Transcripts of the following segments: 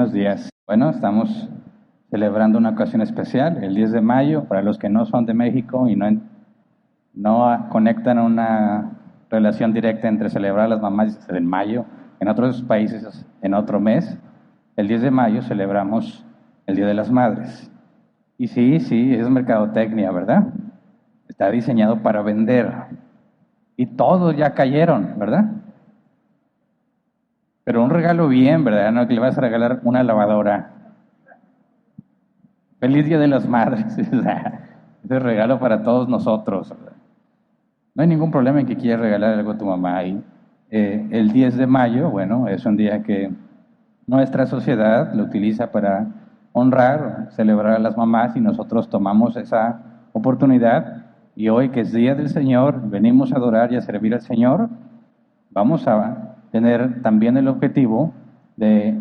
Buenos días. Bueno, estamos celebrando una ocasión especial, el 10 de mayo, para los que no son de México y no conectan una relación directa entre celebrar a las mamás en mayo, en otros países en otro mes. El 10 de mayo celebramos el Día de las Madres. Y sí, es mercadotecnia, ¿verdad? Está diseñado para vender. Y todos ya cayeron, ¿verdad? Pero un regalo bien, ¿verdad? No que le vas a regalar una lavadora. Feliz Día de las Madres. Ese es regalo para todos nosotros, ¿verdad? No hay ningún problema en que quieras regalar algo a tu mamá ahí. El 10 de mayo, bueno, es un día que nuestra sociedad lo utiliza para honrar, celebrar a las mamás y nosotros tomamos esa oportunidad y hoy que es Día del Señor, venimos a adorar y a servir al Señor, vamos a tener también el objetivo de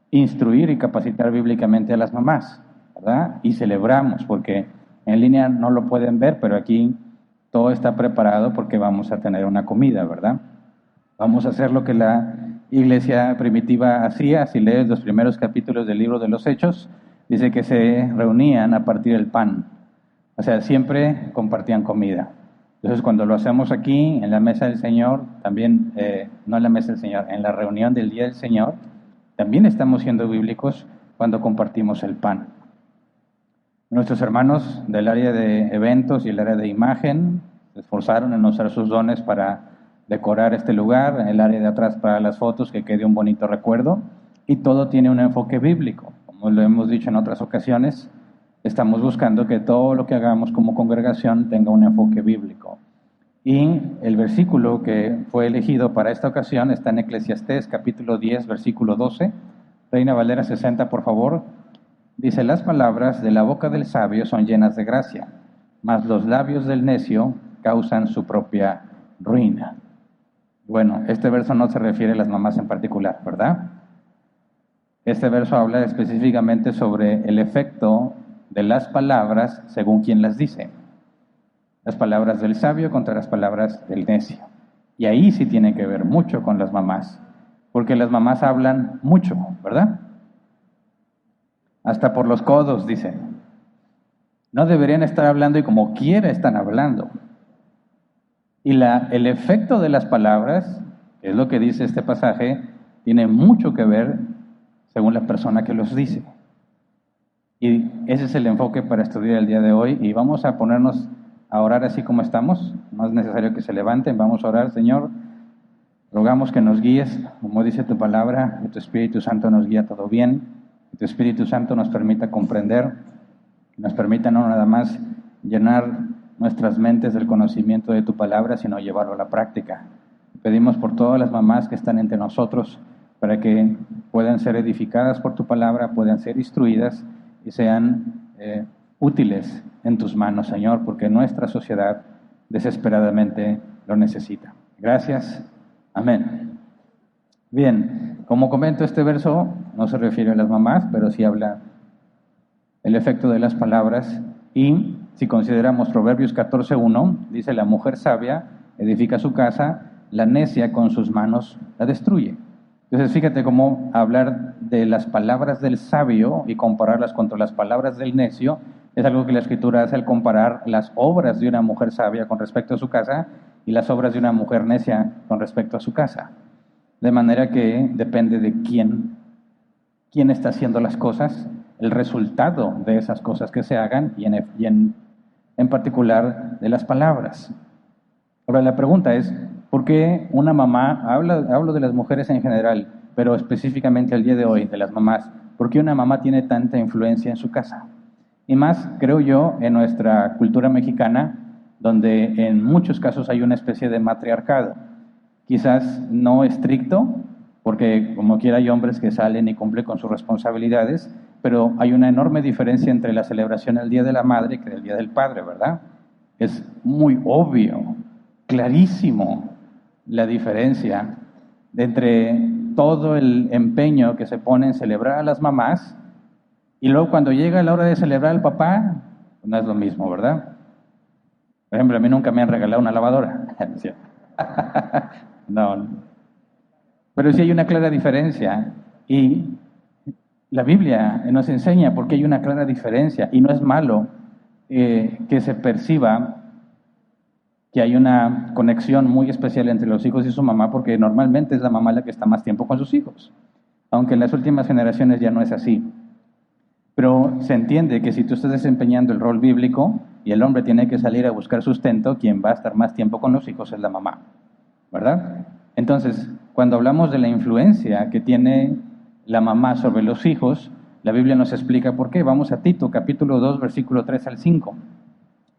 instruir y capacitar bíblicamente a las mamás, ¿verdad? Y celebramos, porque en línea no lo pueden ver, pero aquí todo está preparado porque vamos a tener una comida, ¿verdad? Vamos a hacer lo que la iglesia primitiva hacía. Si lees los primeros capítulos del libro de los Hechos, dice que se reunían a partir del pan. O sea, siempre compartían comida. Entonces, cuando lo hacemos aquí, en la mesa del Señor, también, no en la mesa del Señor, en la reunión del Día del Señor, también estamos siendo bíblicos cuando compartimos el pan. Nuestros hermanos del área de eventos y el área de imagen se esforzaron en usar sus dones para decorar este lugar, el área de atrás para las fotos, que quede un bonito recuerdo, y todo tiene un enfoque bíblico. Como lo hemos dicho en otras ocasiones, estamos buscando que todo lo que hagamos como congregación tenga un enfoque bíblico. Y el versículo que fue elegido para esta ocasión está en Eclesiastés capítulo 10, versículo 12. Reina Valera 60, por favor. Dice, las palabras de la boca del sabio son llenas de gracia, mas los labios del necio causan su propia ruina. Bueno, este verso no se refiere a las mamás en particular, ¿verdad? Este verso habla específicamente sobre el efecto de las palabras según quien las dice. Las palabras del sabio contra las palabras del necio. Y ahí sí tiene que ver mucho con las mamás, porque las mamás hablan mucho, ¿verdad? Hasta por los codos, dicen. No deberían estar hablando y como quiera están hablando. Y el efecto de las palabras, que es lo que dice este pasaje, tiene mucho que ver según la persona que los dice. Y ese es el enfoque para estudiar el día de hoy. Y vamos a ponernos a orar así como estamos. No es necesario que se levanten. Vamos a orar, Señor. Rogamos que nos guíes, como dice tu palabra, que tu Espíritu Santo nos guía todo bien, que tu Espíritu Santo nos permita comprender, que nos permita no nada más llenar nuestras mentes del conocimiento de tu palabra, sino llevarlo a la práctica. Pedimos por todas las mamás que están entre nosotros, para que puedan ser edificadas por tu palabra, puedan ser instruidas y sean útiles en tus manos, Señor, porque nuestra sociedad desesperadamente lo necesita. Gracias. Amén. Bien, como comento, este verso no se refiere a las mamás, pero sí habla el efecto de las palabras. Y si consideramos Proverbios 14:1, dice, la mujer sabia edifica su casa, la necia con sus manos la destruye. Entonces fíjate cómo hablar de las palabras del sabio y compararlas contra las palabras del necio es algo que la Escritura hace al comparar las obras de una mujer sabia con respecto a su casa y las obras de una mujer necia con respecto a su casa. De manera que depende de quién está haciendo las cosas, el resultado de esas cosas que se hagan y en particular de las palabras. Ahora la pregunta es, ¿por qué una mamá, hablo de las mujeres en general, pero específicamente el día de hoy, de las mamás, ¿por qué una mamá tiene tanta influencia en su casa? Y más, creo yo, en nuestra cultura mexicana, donde en muchos casos hay una especie de matriarcado. Quizás no estricto, porque como quiera hay hombres que salen y cumplen con sus responsabilidades, pero hay una enorme diferencia entre la celebración del Día de la Madre que el Día del Padre, ¿verdad? Es muy obvio, clarísimo la diferencia entre todo el empeño que se pone en celebrar a las mamás y luego cuando llega la hora de celebrar al papá, no es lo mismo, ¿verdad? Por ejemplo, a mí nunca me han regalado una lavadora. No. Pero sí hay una clara diferencia y La Biblia nos enseña porque hay una clara diferencia y no es malo que se perciba que hay una conexión muy especial entre los hijos y su mamá, porque normalmente es la mamá la que está más tiempo con sus hijos, aunque en las últimas generaciones ya no es así. Pero se entiende que si tú estás desempeñando el rol bíblico y el hombre tiene que salir a buscar sustento, quien va a estar más tiempo con los hijos es la mamá, ¿verdad? Entonces, cuando hablamos de la influencia que tiene la mamá sobre los hijos, la Biblia nos explica por qué. Vamos a Tito, capítulo 2, versículo 3 al 5.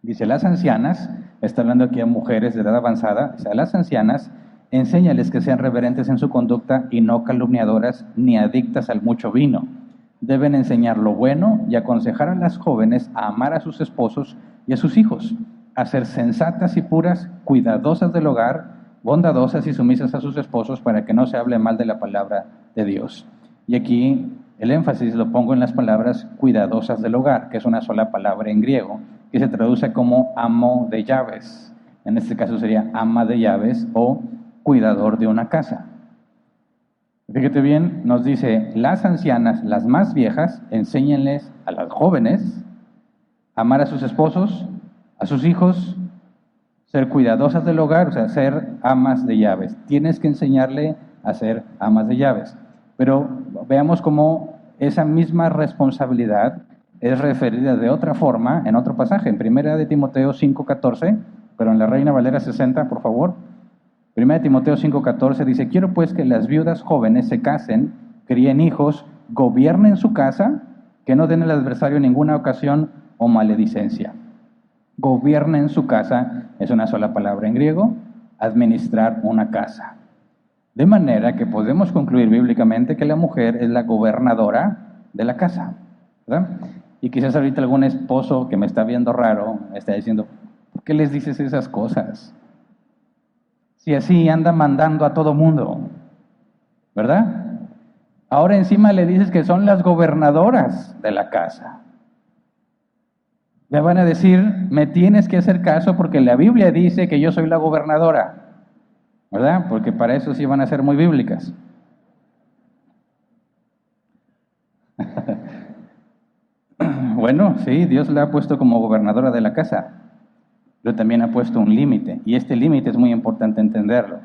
Dice, las ancianas, está hablando aquí a mujeres de edad avanzada, dice, a las ancianas, enséñales que sean reverentes en su conducta y no calumniadoras ni adictas al mucho vino. Deben enseñar lo bueno y aconsejar a las jóvenes a amar a sus esposos y a sus hijos, a ser sensatas y puras, cuidadosas del hogar, bondadosas y sumisas a sus esposos para que no se hable mal de la palabra de Dios. Y aquí el énfasis lo pongo en las palabras cuidadosas del hogar, que es una sola palabra en griego, que se traduce como amo de llaves. En este caso sería ama de llaves o cuidador de una casa. Fíjate bien, nos dice, las ancianas, las más viejas, enséñenles a las jóvenes a amar a sus esposos, a sus hijos, ser cuidadosas del hogar, o sea, ser amas de llaves. Tienes que enseñarle a ser amas de llaves. Pero veamos cómo esa misma responsabilidad es referida de otra forma en otro pasaje, en 1 de Timoteo 5:14, pero en la Reina Valera 60, por favor. 1 de Timoteo 5:14 dice, quiero pues que las viudas jóvenes se casen, críen hijos, gobiernen su casa, que no den al adversario ninguna ocasión o maledicencia. Gobiernen su casa, es una sola palabra en griego, administrar una casa. De manera que podemos concluir bíblicamente que la mujer es la gobernadora de la casa, ¿verdad? Y quizás ahorita algún esposo que me está viendo raro está diciendo, ¿por qué les dices esas cosas? Si así anda mandando a todo mundo, ¿verdad? Ahora encima le dices que son las gobernadoras de la casa. Le van a decir, me tienes que hacer caso porque la Biblia dice que yo soy la gobernadora, ¿verdad? Porque para eso sí van a ser muy bíblicas. Bueno, sí, Dios la ha puesto como gobernadora de la casa, pero también ha puesto un límite, y este límite es muy importante entenderlo.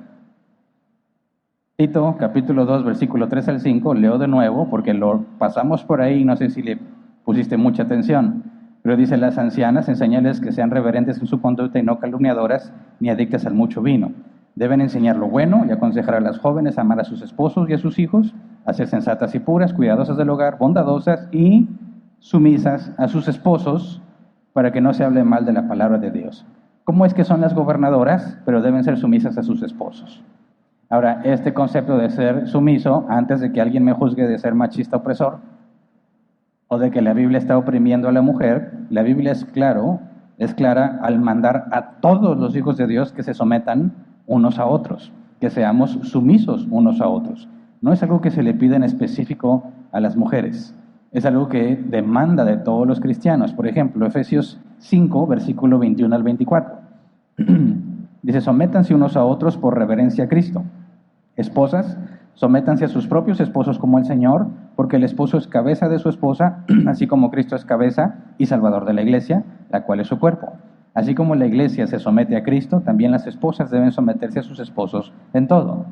Tito, capítulo 2, versículo 3 al 5, leo de nuevo, porque lo pasamos por ahí y no sé si le pusiste mucha atención, pero dice, las ancianas, enséñales que sean reverentes en su conducta y no calumniadoras, ni adictas al mucho vino. Deben enseñar lo bueno y aconsejar a las jóvenes a amar a sus esposos y a sus hijos, a ser sensatas y puras, cuidadosas del hogar, bondadosas y sumisas a sus esposos, para que no se hable mal de la palabra de Dios. ¿Cómo es que son las gobernadoras? Pero deben ser sumisas a sus esposos. Ahora, este concepto de ser sumiso, antes de que alguien me juzgue de ser machista opresor, o de que la Biblia está oprimiendo a la mujer, la Biblia es clara al mandar a todos los hijos de Dios que se sometan unos a otros, que seamos sumisos unos a otros. No es algo que se le pida en específico a las mujeres. Es algo que demanda de todos los cristianos. Por ejemplo, Efesios 5, versículo 21 al 24. Dice, sométanse unos a otros por reverencia a Cristo. Esposas, sométanse a sus propios esposos como el Señor, porque el esposo es cabeza de su esposa, así como Cristo es cabeza y salvador de la iglesia, la cual es su cuerpo. Así como la iglesia se somete a Cristo, también las esposas deben someterse a sus esposos en todo.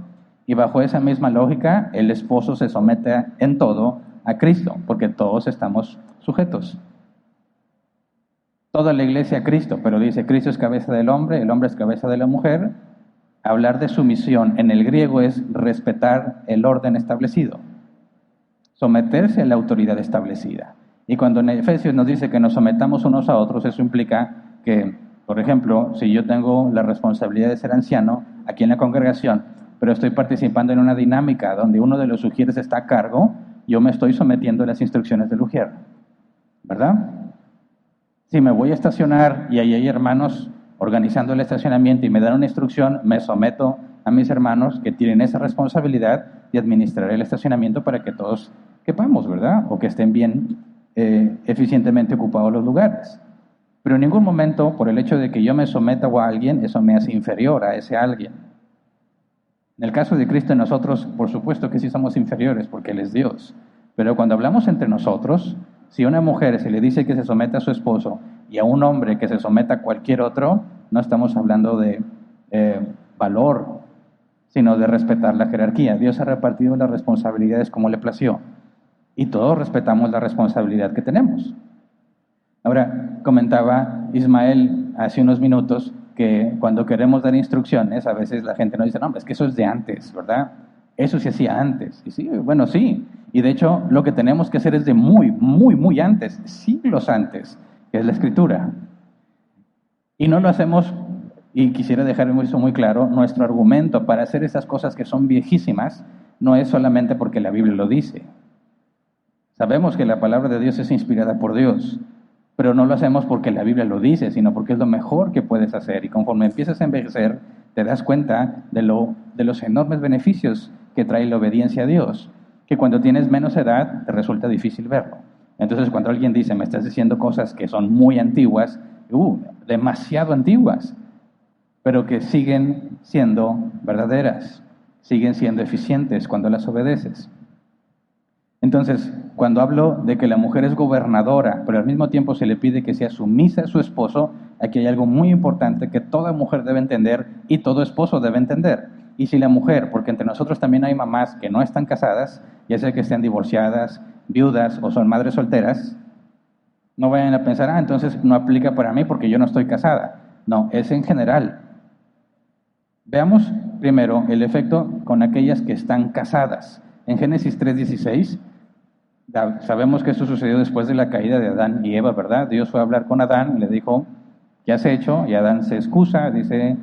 Y bajo esa misma lógica, el esposo se somete en todo a Cristo, porque todos estamos sujetos. Toda la iglesia a Cristo, pero dice, Cristo es cabeza del hombre, el hombre es cabeza de la mujer. Hablar de sumisión en el griego es respetar el orden establecido, someterse a la autoridad establecida. Y cuando en Efesios nos dice que nos sometamos unos a otros, eso implica que, por ejemplo, si yo tengo la responsabilidad de ser anciano aquí en la congregación, pero estoy participando en una dinámica donde uno de los ujieres está a cargo, yo me estoy sometiendo a las instrucciones del ujier, ¿verdad? Si me voy a estacionar y ahí hay hermanos organizando el estacionamiento y me dan una instrucción, me someto a mis hermanos que tienen esa responsabilidad de administrar el estacionamiento para que todos quepamos, ¿verdad? O que estén bien eficientemente ocupados los lugares. Pero en ningún momento, por el hecho de que yo me someta a alguien, eso me hace inferior a ese alguien. En el caso de Cristo, nosotros, por supuesto que sí somos inferiores, porque Él es Dios. Pero cuando hablamos entre nosotros, si a una mujer se le dice que se someta a su esposo y a un hombre que se someta a cualquier otro, no estamos hablando de valor, sino de respetar la jerarquía. Dios ha repartido las responsabilidades como le plació y todos respetamos la responsabilidad que tenemos. Ahora, comentaba Ismael hace unos minutos que cuando queremos dar instrucciones, a veces la gente nos dice, no, es que eso es de antes, ¿verdad? Eso se hacía antes. Y sí, bueno, sí. Y de hecho, lo que tenemos que hacer es de muy, muy, muy antes, siglos antes, que es la Escritura. Y no lo hacemos, y quisiera dejar eso muy claro, nuestro argumento para hacer esas cosas que son viejísimas no es solamente porque la Biblia lo dice. Sabemos que la palabra de Dios es inspirada por Dios, pero no lo hacemos porque la Biblia lo dice, sino porque es lo mejor que puedes hacer. Y conforme empiezas a envejecer, te das cuenta de los enormes beneficios que trae la obediencia a Dios, que cuando tienes menos edad te resulta difícil verlo. Entonces, cuando alguien dice, me estás diciendo cosas que son muy antiguas, demasiado antiguas, pero que siguen siendo verdaderas, siguen siendo eficientes cuando las obedeces. Entonces, cuando hablo de que la mujer es gobernadora, pero al mismo tiempo se le pide que sea sumisa a su esposo, aquí hay algo muy importante que toda mujer debe entender y todo esposo debe entender. Y si la mujer, porque entre nosotros también hay mamás que no están casadas, ya sea que estén divorciadas, viudas o son madres solteras, no vayan a pensar, entonces no aplica para mí porque yo no estoy casada. No, es en general. Veamos primero el efecto con aquellas que están casadas. En Génesis 3:16, sabemos que esto sucedió después de la caída de Adán y Eva, ¿verdad? Dios fue a hablar con Adán y le dijo, ¿qué has hecho? Y Adán se excusa, dice,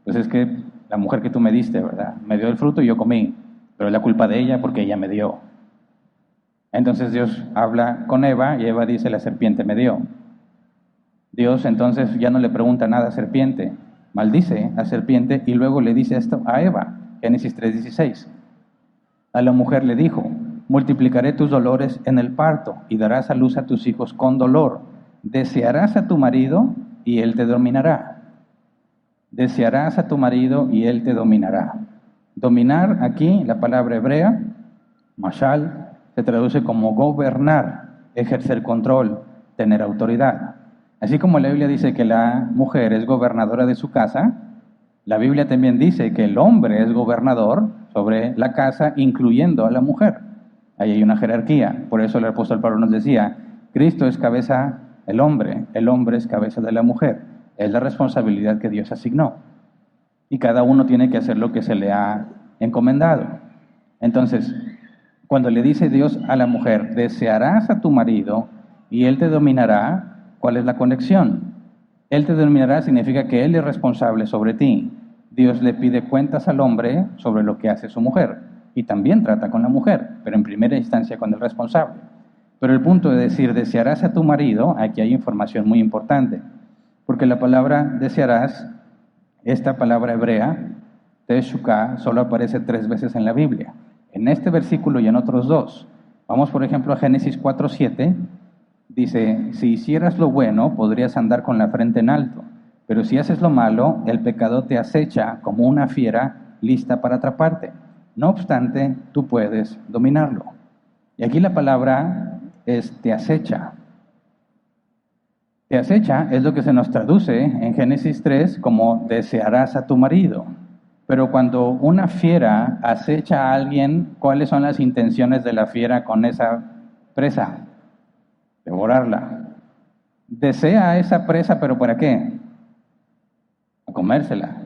pues es que la mujer que tú me diste, ¿verdad? Me dio el fruto y yo comí, pero es la culpa de ella porque ella me dio. Entonces Dios habla con Eva y Eva dice, la serpiente me dio. Dios entonces ya no le pregunta nada a serpiente, maldice a serpiente y luego le dice esto a Eva, Génesis 3:16. A la mujer le dijo, multiplicaré tus dolores en el parto y darás a luz a tus hijos con dolor. Desearás a tu marido y él te dominará. Desearás a tu marido y él te dominará. Dominar aquí, la palabra hebrea, mashal, se traduce como gobernar, ejercer control, tener autoridad. Así como la Biblia dice que la mujer es gobernadora de su casa, la Biblia también dice que el hombre es gobernador sobre la casa, incluyendo a la mujer. Ahí hay una jerarquía. Por eso el apóstol Pablo nos decía, Cristo es cabeza del hombre, el hombre es cabeza de la mujer. Es la responsabilidad que Dios asignó. Y cada uno tiene que hacer lo que se le ha encomendado. Entonces, cuando le dice Dios a la mujer, desearás a tu marido y él te dominará, ¿cuál es la conexión? Él te dominará significa que él es responsable sobre ti. Dios le pide cuentas al hombre sobre lo que hace su mujer. Y también trata con la mujer, pero en primera instancia con el responsable. Pero el punto de decir desearás a tu marido, aquí hay información muy importante. Porque la palabra desearás, esta palabra hebrea, teshuká, solo aparece 3 veces en la Biblia. En este versículo y en otros 2. Vamos por ejemplo a Génesis 4:7. Dice, si hicieras lo bueno, podrías andar con la frente en alto. Pero si haces lo malo, el pecado te acecha como una fiera lista para atraparte. No obstante, tú puedes dominarlo. Y aquí la palabra es te acecha. Te acecha es lo que se nos traduce en Génesis 3 como desearás a tu marido. Pero cuando una fiera acecha a alguien, ¿cuáles son las intenciones de la fiera con esa presa? Devorarla. Desea a esa presa, ¿pero para qué? A comérsela,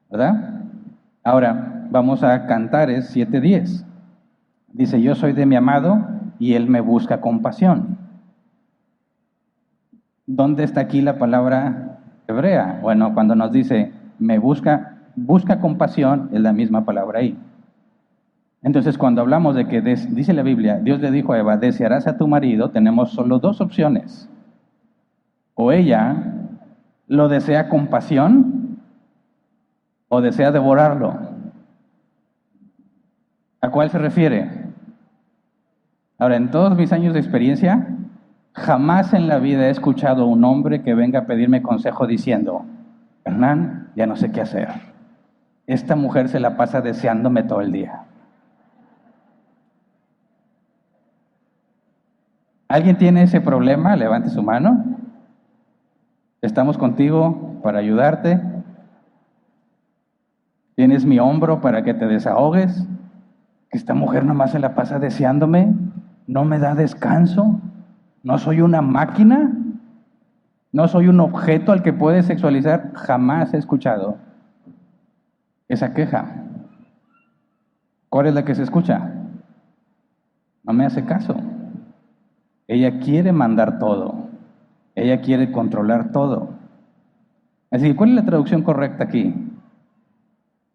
¿verdad? Ahora, vamos a Cantares 7:10. Dice, yo soy de mi amado y él me busca con pasión. ¿Dónde está aquí la palabra hebrea? Bueno, cuando nos dice, me busca con pasión, es la misma palabra ahí. Entonces, cuando hablamos de que, dice la Biblia, Dios le dijo a Eva, desearás a tu marido, tenemos solo 2 opciones. O ella lo desea con pasión, o desea devorarlo. ¿A cuál se refiere? Ahora, en todos mis años de experiencia, jamás en la vida he escuchado a un hombre que venga a pedirme consejo diciendo, Hernán, ya no sé qué hacer. Esta mujer se la pasa deseándome todo el día. ¿Alguien tiene ese problema? Levante su mano. Estamos contigo para ayudarte. Tienes mi hombro para que te desahogues. Que esta mujer nomás se la pasa deseándome, no me da descanso, no soy una máquina, no soy un objeto al que puedes sexualizar. Jamás he escuchado esa queja. ¿Cuál es la que se escucha? No me hace caso. Ella quiere mandar todo. Ella quiere controlar todo. Así que, ¿cuál es la traducción correcta aquí?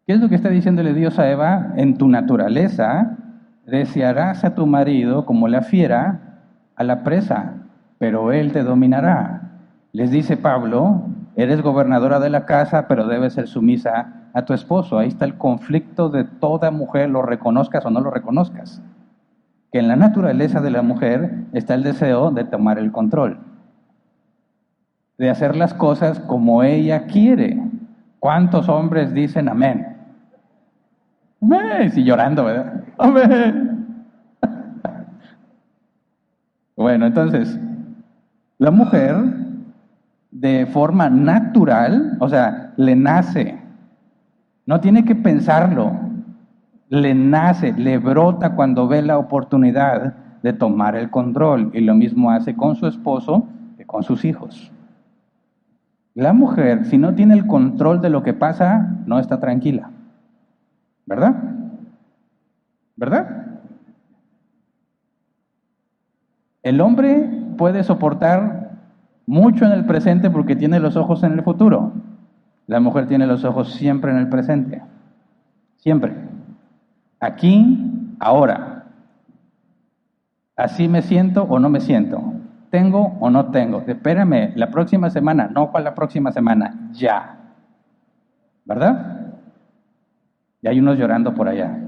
¿Qué es lo que está diciéndole Dios a Eva? En tu naturaleza desearás a tu marido como la fiera a la presa, pero él te dominará. Les dice Pablo, eres gobernadora de la casa, pero debes ser sumisa a tu esposo. Ahí está el conflicto de toda mujer, lo reconozcas o no lo reconozcas. Que en la naturaleza de la mujer está el deseo de tomar el control, de hacer las cosas como ella quiere. ¿Cuántos hombres dicen amén? Amén, sí, llorando, ¿verdad? Amén. Bueno, entonces, la mujer de forma natural, o sea, le nace, no tiene que pensarlo, le nace, le brota cuando ve la oportunidad de tomar el control, y lo mismo hace con su esposo que con sus hijos. La mujer, si no tiene el control de lo que pasa, no está tranquila. ¿Verdad? ¿Verdad? El hombre puede soportar mucho en el presente porque tiene los ojos en el futuro. La mujer tiene los ojos siempre en el presente. Siempre. Aquí, ahora. Así me siento o no me siento. ¿Tengo o no tengo? Espérame, la próxima semana. No, ¿cuál la próxima semana? Ya. ¿Verdad? Y hay unos llorando por allá.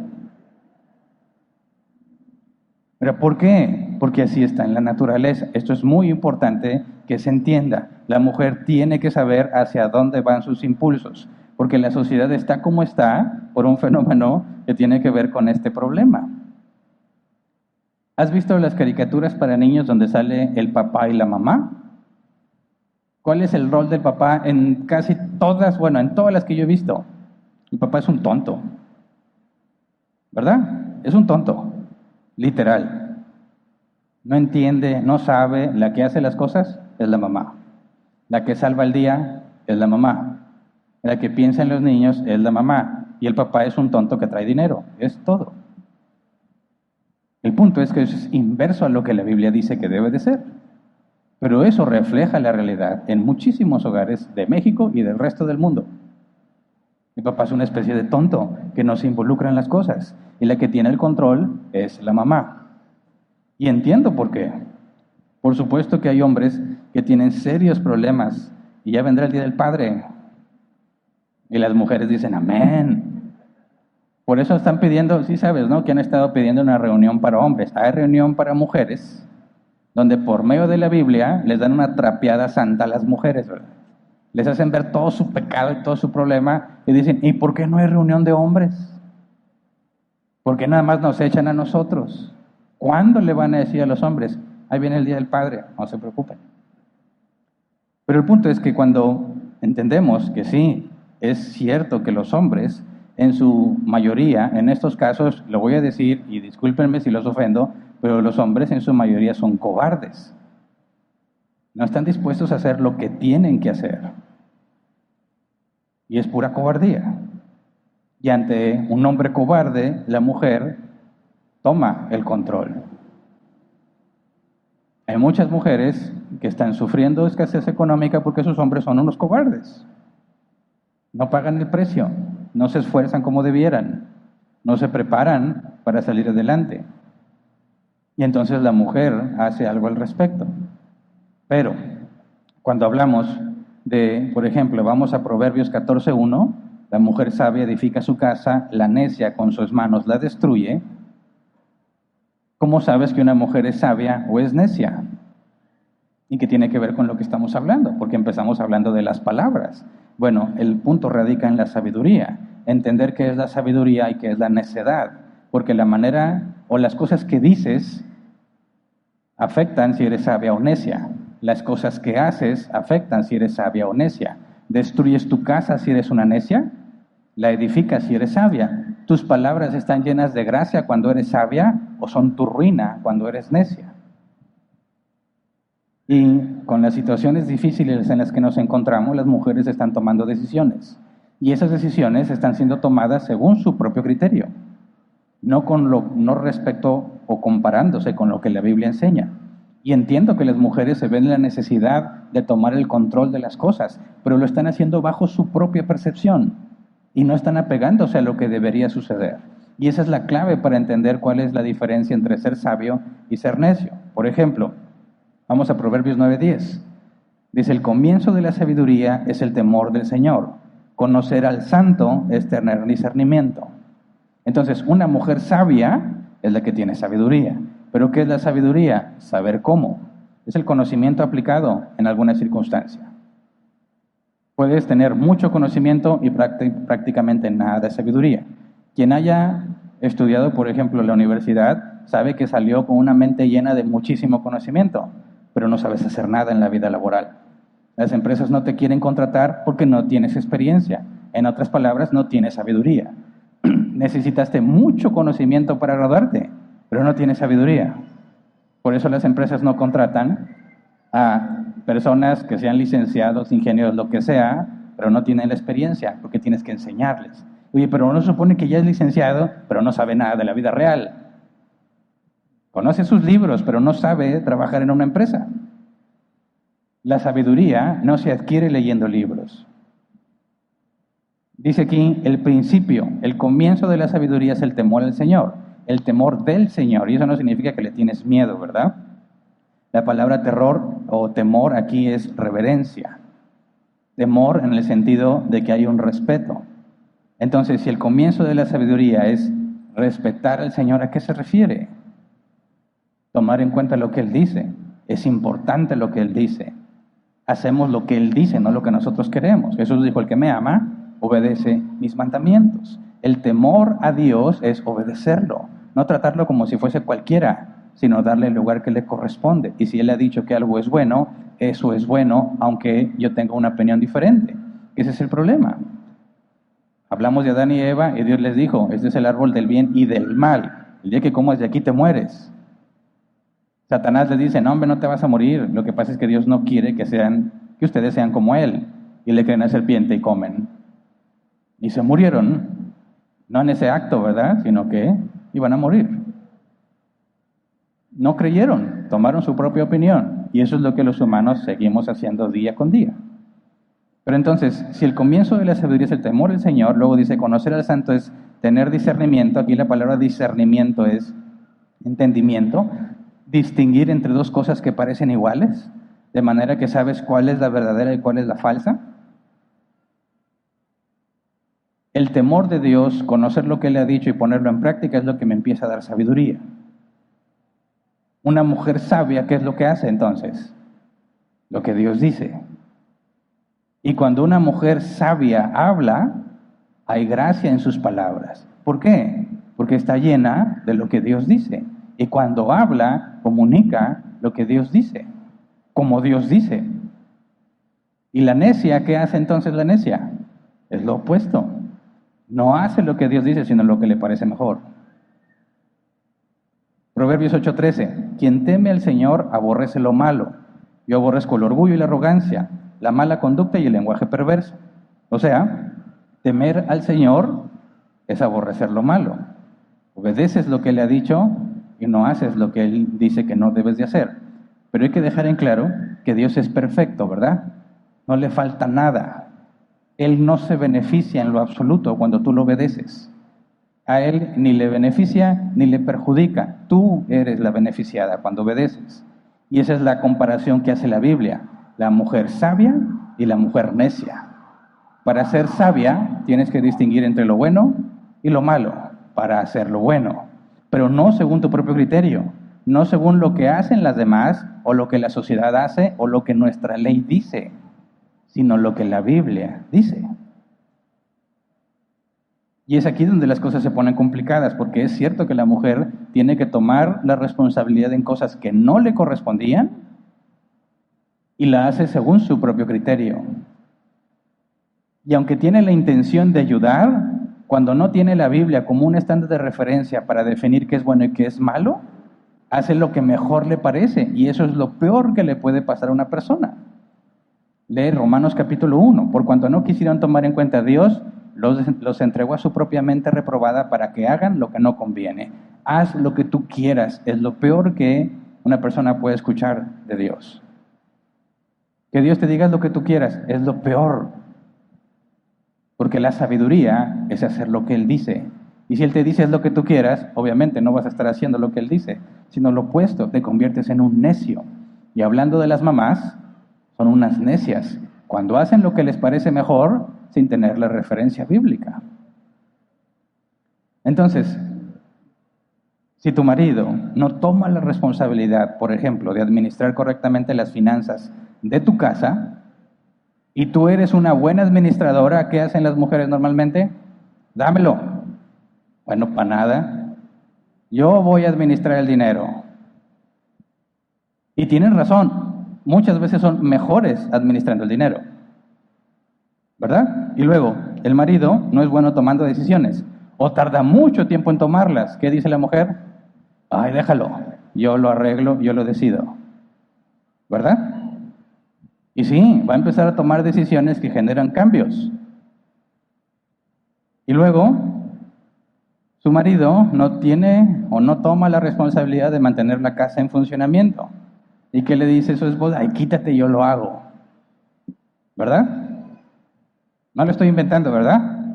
¿Pero por qué? Porque así está en la naturaleza. Esto es muy importante que se entienda. La mujer tiene que saber hacia dónde van sus impulsos, porque la sociedad está como está por un fenómeno que tiene que ver con este problema. ¿Has visto las caricaturas para niños donde sale el papá y la mamá? ¿Cuál es el rol del papá en casi todas, bueno, en todas las que yo he visto? El papá es un tonto, ¿verdad? Es un tonto, literal. No entiende, no sabe, la que hace las cosas es la mamá. La que salva el día es la mamá. La que piensa en los niños es la mamá. Y el papá es un tonto que trae dinero, es todo. El punto es que es inverso a lo que la Biblia dice que debe de ser. Pero eso refleja la realidad en muchísimos hogares de México y del resto del mundo. Mi papá es una especie de tonto que no se involucra en las cosas, y la que tiene el control es la mamá. Y entiendo por qué. Por supuesto que hay hombres que tienen serios problemas, y ya vendrá el Día del Padre. Y las mujeres dicen, amén. Por eso están pidiendo, sí sabes, ¿no? Que han estado pidiendo una reunión para hombres. Hay reunión para mujeres, donde por medio de la Biblia les dan una trapeada santa a las mujeres, ¿verdad? Les hacen ver todo su pecado y todo su problema y dicen, ¿y por qué no hay reunión de hombres? ¿Por qué nada más nos echan a nosotros? ¿Cuándo le van a decir a los hombres? Ahí viene el Día del Padre, no se preocupen. Pero el punto es que cuando entendemos que sí, es cierto que los hombres, en su mayoría, en estos casos, lo voy a decir y discúlpenme si los ofendo, pero los hombres en su mayoría son cobardes. No están dispuestos a hacer lo que tienen que hacer. Y es pura cobardía. Y ante un hombre cobarde, la mujer toma el control. Hay muchas mujeres que están sufriendo escasez económica porque sus hombres son unos cobardes. No pagan el precio, no se esfuerzan como debieran, no se preparan para salir adelante. Y entonces la mujer hace algo al respecto. Pero cuando hablamos de, por ejemplo, vamos a Proverbios 14:1, la mujer sabia edifica su casa, la necia con sus manos la destruye. ¿Cómo sabes que una mujer es sabia o es necia? ¿Y qué tiene que ver con lo que estamos hablando? Porque empezamos hablando de las palabras. Bueno, el punto radica en la sabiduría. Entender qué es la sabiduría y qué es la necedad. Porque la manera o las cosas que dices afectan si eres sabia o necia. Las cosas que haces afectan si eres sabia o necia. ¿Destruyes tu casa si eres una necia? ¿La edificas si eres sabia? ¿Tus palabras están llenas de gracia cuando eres sabia o son tu ruina cuando eres necia? Y con las situaciones difíciles en las que nos encontramos, las mujeres están tomando decisiones. Y esas decisiones están siendo tomadas según su propio criterio, no respecto o comparándose con lo que la Biblia enseña. Y entiendo que las mujeres se ven en la necesidad de tomar el control de las cosas, pero lo están haciendo bajo su propia percepción y no están apegándose a lo que debería suceder. Y esa es la clave para entender cuál es la diferencia entre ser sabio y ser necio. Por ejemplo, vamos a Proverbios 9:10. Dice, el comienzo de la sabiduría es el temor del Señor. Conocer al santo es tener discernimiento. Entonces, una mujer sabia es la que tiene sabiduría. ¿Pero qué es la sabiduría? Saber cómo. Es el conocimiento aplicado en alguna circunstancia. Puedes tener mucho conocimiento y prácticamente nada de sabiduría. Quien haya estudiado, por ejemplo, en la universidad, sabe que salió con una mente llena de muchísimo conocimiento, pero no sabes hacer nada en la vida laboral. Las empresas no te quieren contratar porque no tienes experiencia. En otras palabras, no tienes sabiduría. Necesitaste mucho conocimiento para graduarte, pero no tienes sabiduría. Por eso las empresas no contratan a personas que sean licenciados, ingenieros, lo que sea, pero no tienen la experiencia, porque tienes que enseñarles. Oye, pero uno supone que ya es licenciado, pero no sabe nada de la vida real. Conoce sus libros, pero no sabe trabajar en una empresa. La sabiduría no se adquiere leyendo libros. Dice aquí, el principio, el comienzo de la sabiduría es el temor al Señor, el temor del Señor, y eso no significa que le tienes miedo, ¿verdad? La palabra terror o temor aquí es reverencia. Temor en el sentido de que hay un respeto. Entonces, si el comienzo de la sabiduría es respetar al Señor, ¿a qué se refiere? Tomar en cuenta lo que Él dice. Es importante lo que Él dice. Hacemos lo que Él dice, no lo que nosotros queremos. Jesús dijo, el que me ama, obedece mis mandamientos. El temor a Dios es obedecerlo, no tratarlo como si fuese cualquiera, sino darle el lugar que le corresponde. Y si Él ha dicho que algo es bueno, eso es bueno, aunque yo tenga una opinión diferente. Ese es el problema. Hablamos de Adán y Eva y Dios les dijo, este es el árbol del bien y del mal. El día que comas de aquí te mueres. Satanás les dice, no hombre, no te vas a morir. Lo que pasa es que Dios no quiere que ustedes sean como Él. Y le creen a la serpiente y comen. Y se murieron, no en ese acto, ¿verdad? Sino que iban a morir. No creyeron, tomaron su propia opinión. Y eso es lo que los humanos seguimos haciendo día con día. Pero entonces, si el comienzo de la sabiduría es el temor del Señor, luego dice, conocer al santo es tener discernimiento. Aquí la palabra discernimiento es entendimiento. Distinguir entre dos cosas que parecen iguales, de manera que sabes cuál es la verdadera y cuál es la falsa. El temor de Dios, conocer lo que Él ha dicho y ponerlo en práctica es lo que me empieza a dar sabiduría. Una mujer sabia, ¿qué es lo que hace entonces? Lo que Dios dice. Y cuando una mujer sabia habla, hay gracia en sus palabras. ¿Por qué? Porque está llena de lo que Dios dice. Y cuando habla, comunica lo que Dios dice, como Dios dice. ¿Y la necia, qué hace entonces la necia? Es lo opuesto. No hace lo que Dios dice, sino lo que le parece mejor. Proverbios 8:13. Quien teme al Señor aborrece lo malo. Yo aborrezco el orgullo y la arrogancia, la mala conducta y el lenguaje perverso. O sea, temer al Señor es aborrecer lo malo. Obedeces lo que Él ha dicho y no haces lo que Él dice que no debes de hacer. Pero hay que dejar en claro que Dios es perfecto, ¿verdad? No le falta nada. Él no se beneficia en lo absoluto cuando tú lo obedeces. A Él ni le beneficia ni le perjudica. Tú eres la beneficiada cuando obedeces. Y esa es la comparación que hace la Biblia. La mujer sabia y la mujer necia. Para ser sabia tienes que distinguir entre lo bueno y lo malo para hacer lo bueno. Pero no según tu propio criterio. No según lo que hacen las demás o lo que la sociedad hace o lo que nuestra ley dice, sino lo que la Biblia dice. Y es aquí donde las cosas se ponen complicadas, porque es cierto que la mujer tiene que tomar la responsabilidad en cosas que no le correspondían y la hace según su propio criterio. Y aunque tiene la intención de ayudar, cuando no tiene la Biblia como un estándar de referencia para definir qué es bueno y qué es malo, hace lo que mejor le parece, y eso es lo peor que le puede pasar a una persona. Lee Romanos capítulo 1, por cuanto no quisieron tomar en cuenta a Dios, los entregó a su propia mente reprobada para que hagan lo que no conviene. Haz lo que tú quieras, es lo peor que una persona puede escuchar de Dios. Que Dios te diga lo que tú quieras, es lo peor. Porque la sabiduría es hacer lo que Él dice. Y si Él te dice haz lo que tú quieras, obviamente no vas a estar haciendo lo que Él dice, sino lo opuesto, te conviertes en un necio. Y hablando de las mamás, son unas necias. Cuando hacen lo que les parece mejor, sin tener la referencia bíblica. Entonces, si tu marido no toma la responsabilidad, por ejemplo, de administrar correctamente las finanzas de tu casa, y tú eres una buena administradora, ¿qué hacen las mujeres normalmente? Dámelo. Bueno, para nada. Yo voy a administrar el dinero. Y tienen razón, muchas veces son mejores administrando el dinero. ¿Verdad? Y luego, el marido no es bueno tomando decisiones, o tarda mucho tiempo en tomarlas. ¿Qué dice la mujer? Ay, déjalo, yo lo arreglo, yo lo decido. ¿Verdad? Y sí, va a empezar a tomar decisiones que generan cambios. Y luego, su marido no tiene o no toma la responsabilidad de mantener la casa en funcionamiento. ¿Y qué le dice su esposa? Ay, quítate, yo lo hago. ¿Verdad? No lo estoy inventando, ¿verdad?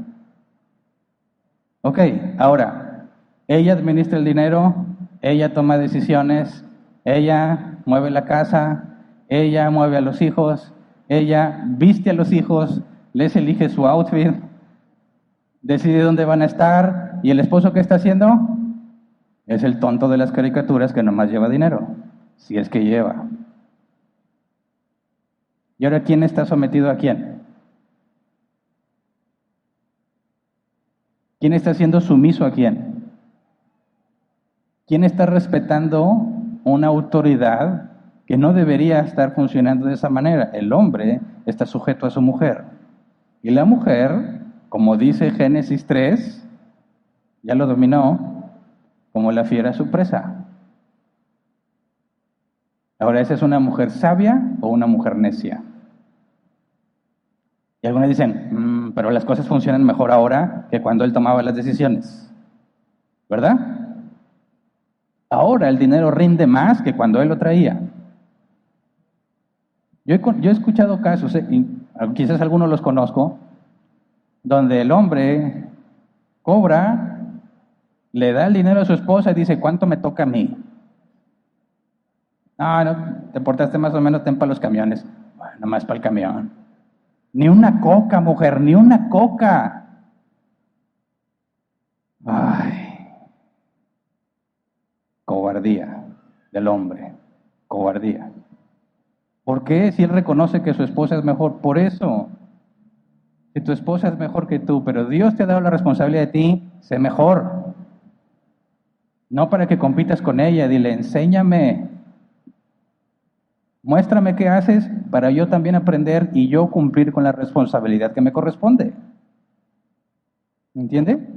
Ok, ahora, ella administra el dinero, ella toma decisiones, ella mueve la casa, ella mueve a los hijos, ella viste a los hijos, les elige su outfit, decide dónde van a estar, y el esposo, ¿qué está haciendo? Es el tonto de las caricaturas que nomás lleva dinero, si es que lleva. ¿Y ahora quién está sometido a quién? ¿Quién está siendo sumiso a quién? ¿Quién está respetando una autoridad que no debería estar funcionando de esa manera? El hombre está sujeto a su mujer. Y la mujer, como dice Génesis 3, ya lo dominó, como la fiera su presa. Ahora, ¿esa es una mujer sabia o una mujer necia? Y algunos dicen, pero las cosas funcionan mejor ahora que cuando él tomaba las decisiones. ¿Verdad? Ahora el dinero rinde más que cuando él lo traía. Yo he escuchado casos, y quizás algunos los conozco, donde el hombre cobra, le da el dinero a su esposa y dice, ¿cuánto me toca a mí? No, te portaste más o menos, ten para los camiones. Bueno, nomás para el camión. Ni una coca, mujer, ni una coca. Ay, cobardía del hombre, cobardía. ¿Por qué? Si él reconoce que su esposa es mejor, por eso. Si tu esposa es mejor que tú, pero Dios te ha dado la responsabilidad de ti, sé mejor. No para que compitas con ella, dile, enséñame, muéstrame qué haces para yo también aprender y yo cumplir con la responsabilidad que me corresponde. ¿Me entiende?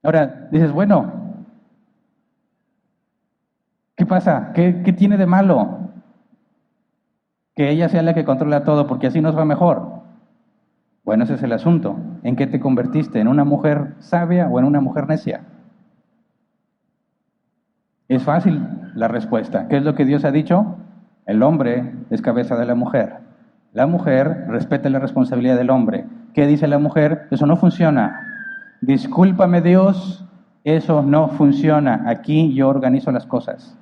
Ahora, dices, bueno, ¿qué pasa? ¿Qué tiene de malo? Que ella sea la que controla todo, porque así nos va mejor. Bueno, ese es el asunto. ¿En qué te convertiste? ¿En una mujer sabia o en una mujer necia? Es fácil la respuesta. ¿Qué es lo que Dios ha dicho? El hombre es cabeza de la mujer. La mujer respeta la responsabilidad del hombre. ¿Qué dice la mujer? Eso no funciona. Discúlpame, Dios, eso no funciona. Aquí yo organizo las cosas.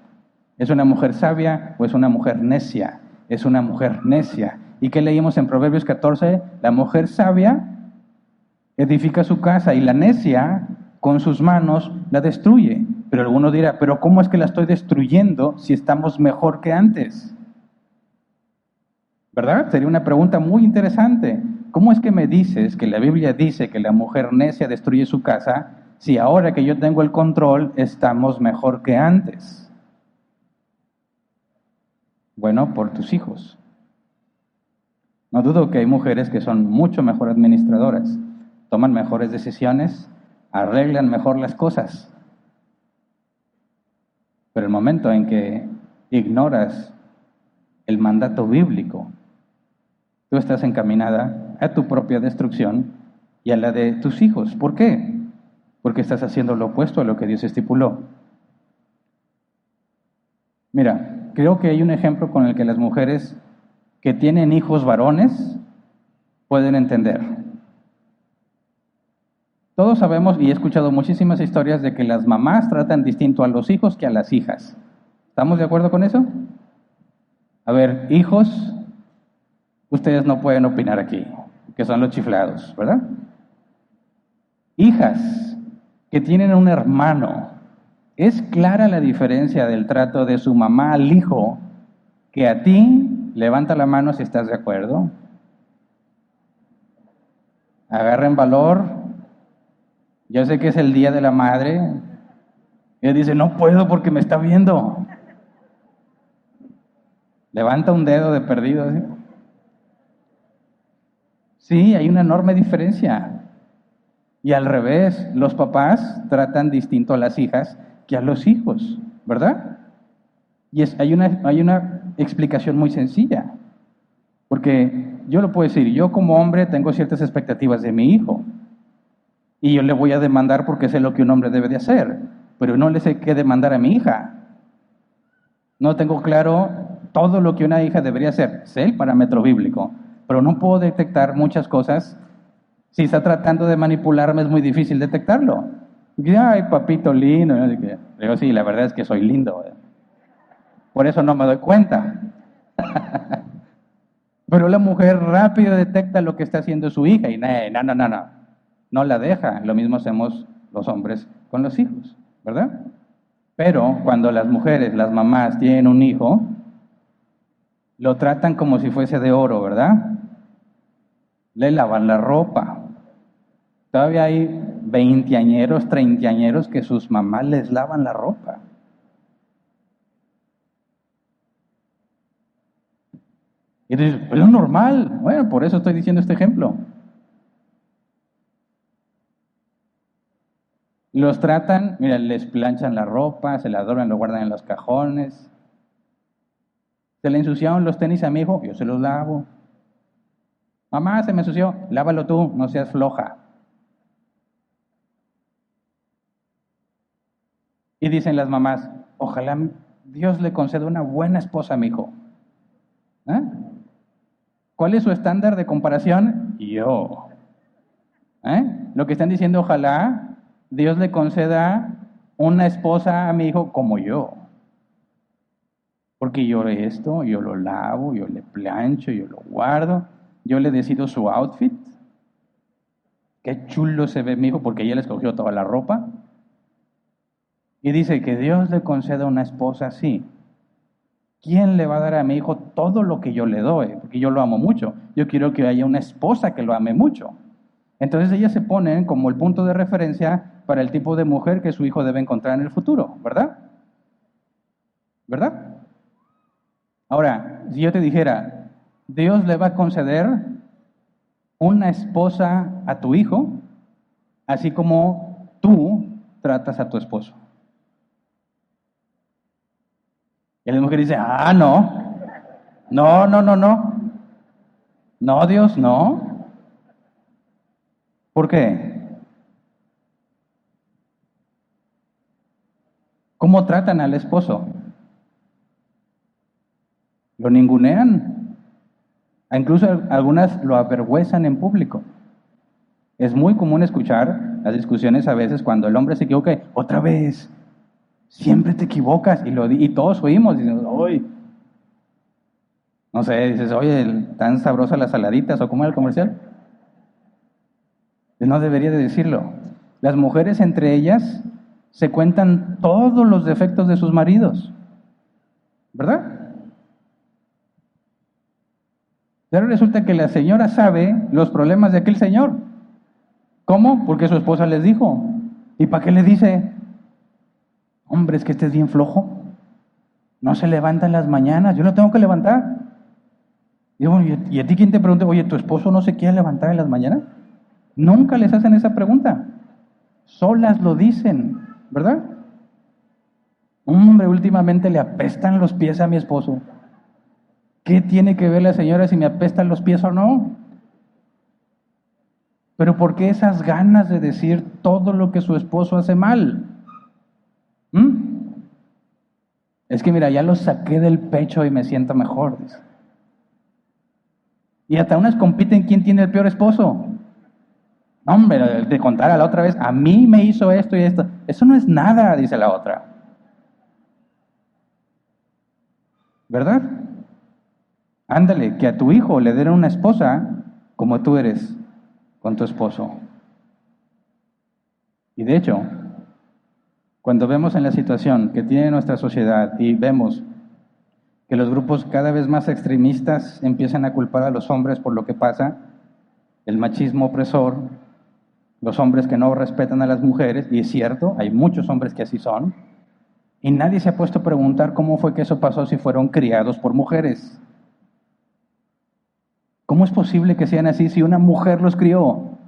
¿Es una mujer sabia o es una mujer necia? Es una mujer necia. ¿Y qué leímos en Proverbios 14? La mujer sabia edifica su casa y la necia con sus manos la destruye. Pero alguno dirá, pero ¿cómo es que la estoy destruyendo si estamos mejor que antes? ¿verdad? Sería una pregunta muy interesante. ¿Cómo es que me dices que la Biblia dice que la mujer necia destruye su casa si ahora que yo tengo el control estamos mejor que antes? Bueno, por tus hijos. No dudo que hay mujeres que son mucho mejor administradoras, toman mejores decisiones, arreglan mejor las cosas. Pero el momento en que ignoras el mandato bíblico, tú estás encaminada a tu propia destrucción y a la de tus hijos. ¿Por qué? Porque estás haciendo lo opuesto a lo que Dios estipuló. Mira, creo que hay un ejemplo con el que las mujeres que tienen hijos varones pueden entender. Todos sabemos y he escuchado muchísimas historias de que las mamás tratan distinto a los hijos que a las hijas. ¿Estamos de acuerdo con eso? A ver, hijos, ustedes no pueden opinar aquí, que son los chiflados, ¿verdad? Hijas que tienen un hermano, ¿es clara la diferencia del trato de su mamá al hijo que a ti? Levanta la mano si estás de acuerdo. Agarren valor. Yo sé que es el día de la madre. Ella dice, no puedo porque me está viendo. Levanta un dedo de perdido. ¿Sí? Sí, hay una enorme diferencia. Y al revés, los papás tratan distinto a las hijas que a los hijos, ¿verdad? Y hay una explicación muy sencilla. Porque yo lo puedo decir, yo como hombre tengo ciertas expectativas de mi hijo. Y yo le voy a demandar porque sé lo que un hombre debe de hacer. Pero no le sé qué demandar a mi hija. No tengo claro todo lo que una hija debería hacer. Sé el parámetro bíblico, pero no puedo detectar muchas cosas. Si está tratando de manipularme es muy difícil detectarlo. Y, ay, papito lindo. Digo, sí, la verdad es que soy lindo. Por eso no me doy cuenta. Pero la mujer rápido detecta lo que está haciendo su hija y no la deja. Lo mismo hacemos los hombres con los hijos, ¿verdad? Pero cuando las mujeres, las mamás tienen un hijo, lo tratan como si fuese de oro, ¿verdad? Le lavan la ropa. Todavía hay veinteañeros, treintañeros que sus mamás les lavan la ropa. Y tú dices, pues es normal. Bueno, por eso estoy diciendo este ejemplo. Los tratan, mira, les planchan la ropa, se la doblan, lo guardan en los cajones. Se le ensuciaron los tenis a mi hijo, yo se los lavo. Mamá, se me ensució, lávalo tú, no seas floja. Y dicen las mamás, ojalá Dios le conceda una buena esposa a mi hijo. ¿Eh? ¿Cuál es su estándar de comparación? Yo. Lo que están diciendo, ojalá Dios le conceda una esposa a mi hijo como yo. Porque yo esto, yo lo lavo, yo le plancho, yo lo guardo, yo le decido su outfit. Qué chulo se ve mi hijo porque ella le escogió toda la ropa. Y dice que Dios le conceda una esposa así. ¿Quién le va a dar a mi hijo todo lo que yo le doy? Porque yo lo amo mucho. Yo quiero que haya una esposa que lo ame mucho. Entonces ellas se ponen como el punto de referencia para el tipo de mujer que su hijo debe encontrar en el futuro, ¿verdad? ¿Verdad? Ahora, si yo te dijera, Dios le va a conceder una esposa a tu hijo, así como tú tratas a tu esposo. Y la mujer dice, no. No, Dios, no. ¿Por qué? ¿Cómo tratan al esposo? Lo ningunean. Incluso algunas lo avergüenzan en público. Es muy común escuchar las discusiones a veces cuando el hombre se equivoca, otra vez, siempre te equivocas, y todos oímos, y dicen, oye, no sé, dices, oye, tan sabrosas las saladitas, o ¿cómo era el comercial? No debería de decirlo. Las mujeres entre ellas se cuentan todos los defectos de sus maridos, ¿verdad? Pero resulta que la señora sabe los problemas de aquel señor. ¿Cómo? Porque su esposa les dijo. ¿Y para qué le dice? Hombre, es que este es bien flojo. No se levanta en las mañanas, yo lo tengo que levantar. Digo, ¿y a ti quién te pregunta? Oye, ¿tu esposo no se quiere levantar en las mañanas? Nunca les hacen esa pregunta. Solas lo dicen, ¿verdad? Hombre, últimamente le apestan los pies a mi esposo. ¿Qué tiene que ver la señora si me apestan los pies o no? Pero ¿por qué esas ganas de decir todo lo que su esposo hace mal? ¿Mm? Es que mira, ya lo saqué del pecho y me siento mejor, dice. Y hasta unas compiten quién tiene el peor esposo. Hombre, de contar a la otra vez, a mí me hizo esto y esto. Eso no es nada, dice la otra. ¿Verdad? Ándale, que a tu hijo le den una esposa como tú eres con tu esposo. Y de hecho, cuando vemos en la situación que tiene nuestra sociedad y vemos que los grupos cada vez más extremistas empiezan a culpar a los hombres por lo que pasa, el machismo opresor, los hombres que no respetan a las mujeres, y es cierto, hay muchos hombres que así son, y nadie se ha puesto a preguntar cómo fue que eso pasó si fueron criados por mujeres. ¿Cómo es posible que sean así si una mujer los crió?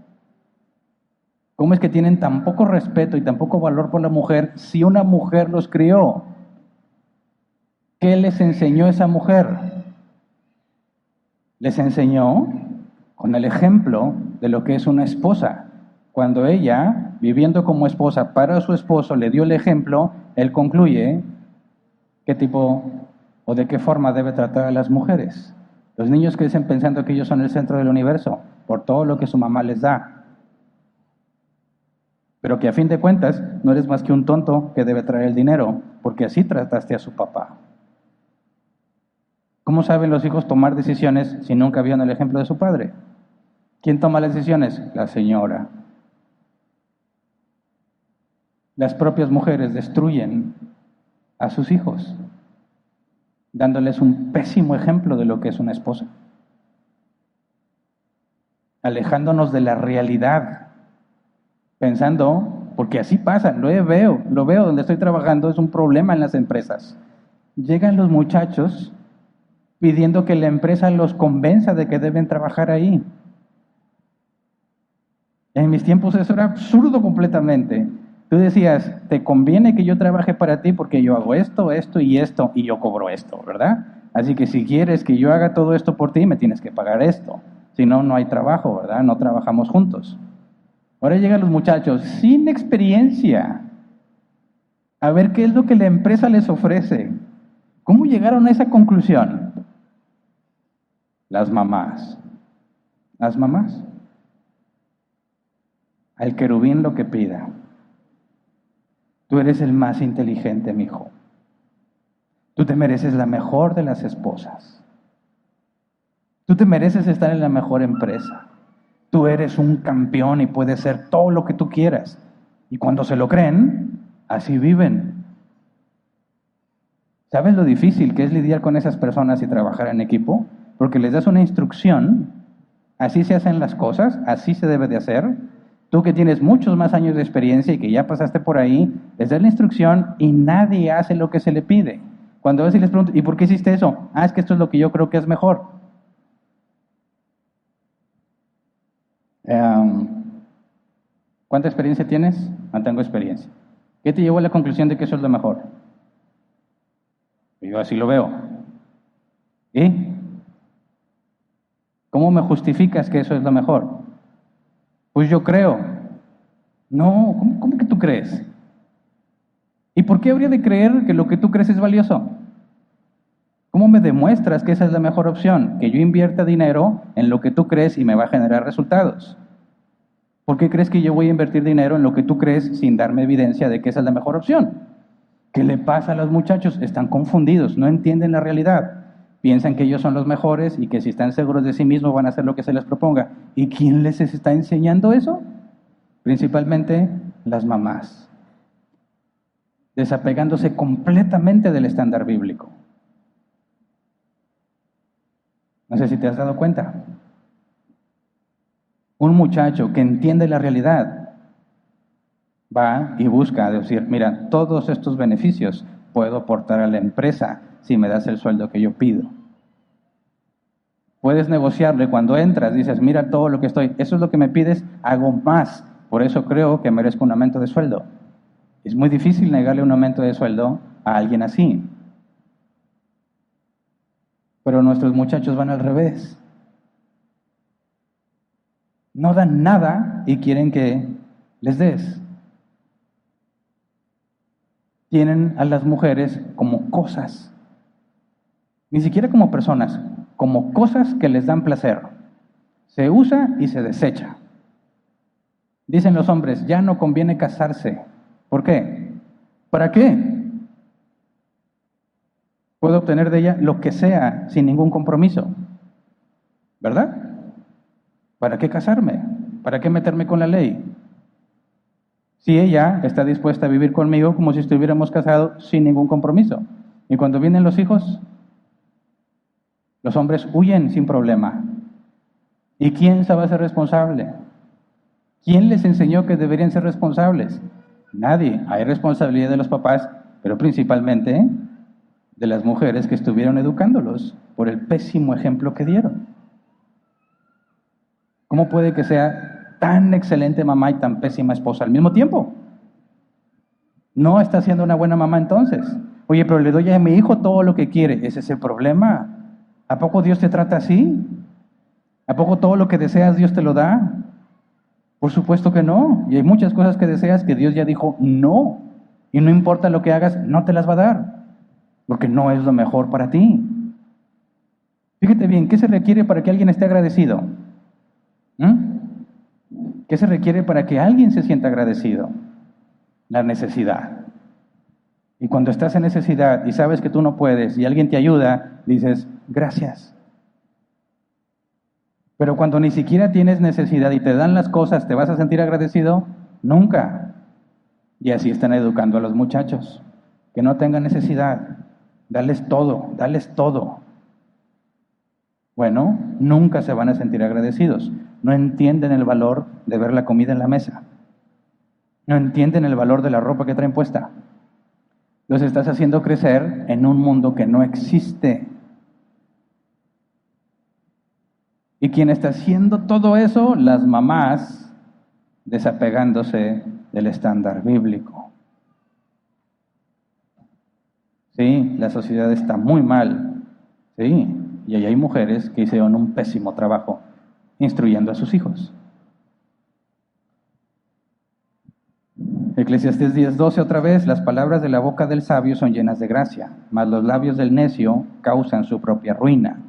¿Cómo es que tienen tan poco respeto y tan poco valor por la mujer si una mujer los crió? ¿Qué les enseñó esa mujer? Les enseñó con el ejemplo de lo que es una esposa. Cuando ella, viviendo como esposa para su esposo, le dio el ejemplo, él concluye qué tipo o de qué forma debe tratar a las mujeres. Los niños crecen pensando que ellos son el centro del universo por todo lo que su mamá les da. Pero que a fin de cuentas no eres más que un tonto que debe traer el dinero, porque así trataste a su papá. ¿Cómo saben los hijos tomar decisiones si nunca vieron el ejemplo de su padre? ¿Quién toma las decisiones? La señora. Las propias mujeres destruyen a sus hijos, dándoles un pésimo ejemplo de lo que es una esposa, alejándonos de la realidad, pensando, porque así pasa, lo veo donde estoy trabajando, es un problema en las empresas. Llegan los muchachos pidiendo que la empresa los convenza de que deben trabajar ahí. En mis tiempos eso era absurdo completamente. Tú decías, te conviene que yo trabaje para ti porque yo hago esto, esto y yo cobro esto, ¿verdad? Así que si quieres que yo haga todo esto por ti, me tienes que pagar esto. Si no, no hay trabajo, ¿verdad? No trabajamos juntos. Ahora llegan los muchachos sin experiencia a ver qué es lo que la empresa les ofrece. ¿Cómo llegaron a esa conclusión? Las mamás. Las mamás. Al querubín lo que pida. Tú eres el más inteligente, mi hijo. Tú te mereces la mejor de las esposas. Tú te mereces estar en la mejor empresa. Tú eres un campeón y puedes ser todo lo que tú quieras. Y cuando se lo creen, así viven. ¿Sabes lo difícil que es lidiar con esas personas y trabajar en equipo? Porque les das una instrucción, así se hacen las cosas, así se debe de hacer. Tú que tienes muchos más años de experiencia y que ya pasaste por ahí, les das la instrucción y nadie hace lo que se le pide. Cuando a veces les pregunto, ¿y por qué hiciste eso? Ah, es que esto es lo que yo creo que es mejor. ¿Cuánta experiencia tienes? No tengo experiencia. ¿Qué te llevó a la conclusión de que eso es lo mejor? Yo así lo veo. ¿Y cómo me justificas que eso es lo mejor? Pues yo creo. No, ¿cómo que tú crees? ¿Y por qué habría de creer que lo que tú crees es valioso? ¿Cómo me demuestras que esa es la mejor opción? Que yo invierta dinero en lo que tú crees y me va a generar resultados. ¿Por qué crees que yo voy a invertir dinero en lo que tú crees sin darme evidencia de que esa es la mejor opción? ¿Qué le pasa a los muchachos? Están confundidos, no entienden la realidad. Piensan que ellos son los mejores y que si están seguros de sí mismos van a hacer lo que se les proponga. ¿Y quién les está enseñando eso? Principalmente las mamás, desapegándose completamente del estándar bíblico. No sé si te has dado cuenta. Un muchacho que entiende la realidad va y busca decir, mira, todos estos beneficios puedo aportar a la empresa si me das el sueldo que yo pido. Puedes negociarle cuando entras, dices, mira todo lo que estoy, eso es lo que me pides, hago más, por eso creo que merezco un aumento de sueldo. Es muy difícil negarle un aumento de sueldo a alguien así. Pero nuestros muchachos van al revés. No dan nada y quieren que les des. Tienen a las mujeres como cosas, ni siquiera como personas, como cosas que les dan placer. Se usa y se desecha. Dicen los hombres, ya no conviene casarse. ¿Por qué? ¿Para qué? Puedo obtener de ella lo que sea sin ningún compromiso. ¿Verdad? ¿Para qué casarme? ¿Para qué meterme con la ley? Si ella está dispuesta a vivir conmigo como si estuviéramos casados sin ningún compromiso. Y cuando vienen los hijos, los hombres huyen sin problema. ¿Y quién se va a ser responsable? ¿Quién les enseñó que deberían ser responsables? Nadie. Hay responsabilidad de los papás, pero principalmente de las mujeres que estuvieron educándolos por el pésimo ejemplo que dieron. ¿Cómo puede que sea tan excelente mamá y tan pésima esposa al mismo tiempo? No está siendo una buena mamá entonces. Oye, pero le doy a mi hijo todo lo que quiere. Ese es el problema. ¿A poco Dios te trata así? ¿A poco todo lo que deseas Dios te lo da? Por supuesto que no. Y hay muchas cosas que deseas que Dios ya dijo no. Y no importa lo que hagas, no te las va a dar. Porque no es lo mejor para ti. Fíjate bien, ¿qué se requiere para que alguien esté agradecido? ¿Qué se requiere para que alguien se sienta agradecido? La necesidad. Y cuando estás en necesidad y sabes que tú no puedes y alguien te ayuda, dices, gracias. Pero cuando ni siquiera tienes necesidad y te dan las cosas, ¿te vas a sentir agradecido? Nunca. Y así están educando a los muchachos. Que no tengan necesidad. Dales todo, dales todo. Bueno, nunca se van a sentir agradecidos. No entienden el valor de ver la comida en la mesa. No entienden el valor de la ropa que traen puesta. Los estás haciendo crecer en un mundo que no existe. ¿Y quién está haciendo todo eso? Las mamás desapegándose del estándar bíblico. Sí, la sociedad está muy mal. Sí, y ahí hay mujeres que hicieron un pésimo trabajo instruyendo a sus hijos. Eclesiastés 10:12 otra vez, las palabras de la boca del sabio son llenas de gracia, mas los labios del necio causan su propia ruina.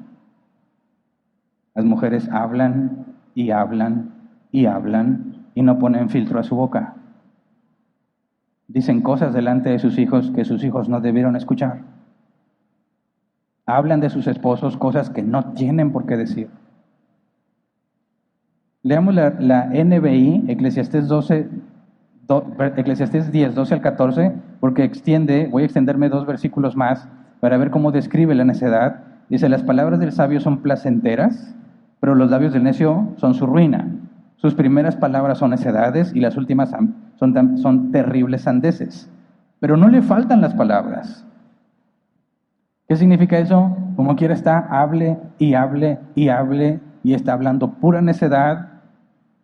Las mujeres hablan y hablan y hablan y no ponen filtro a su boca. Dicen cosas delante de sus hijos que sus hijos no debieron escuchar. Hablan de sus esposos cosas que no tienen por qué decir. Leamos la NBI, Eclesiastés 10, 12 al 14, porque voy a extenderme 2 versículos más para ver cómo describe la necedad. Dice, las palabras del sabio son placenteras, pero los labios del necio son su ruina. Sus primeras palabras son necedades y las últimas son terribles sandeces. Pero no le faltan las palabras. ¿Qué significa eso? Como quiera está, hable y hable y hable y está hablando pura necedad.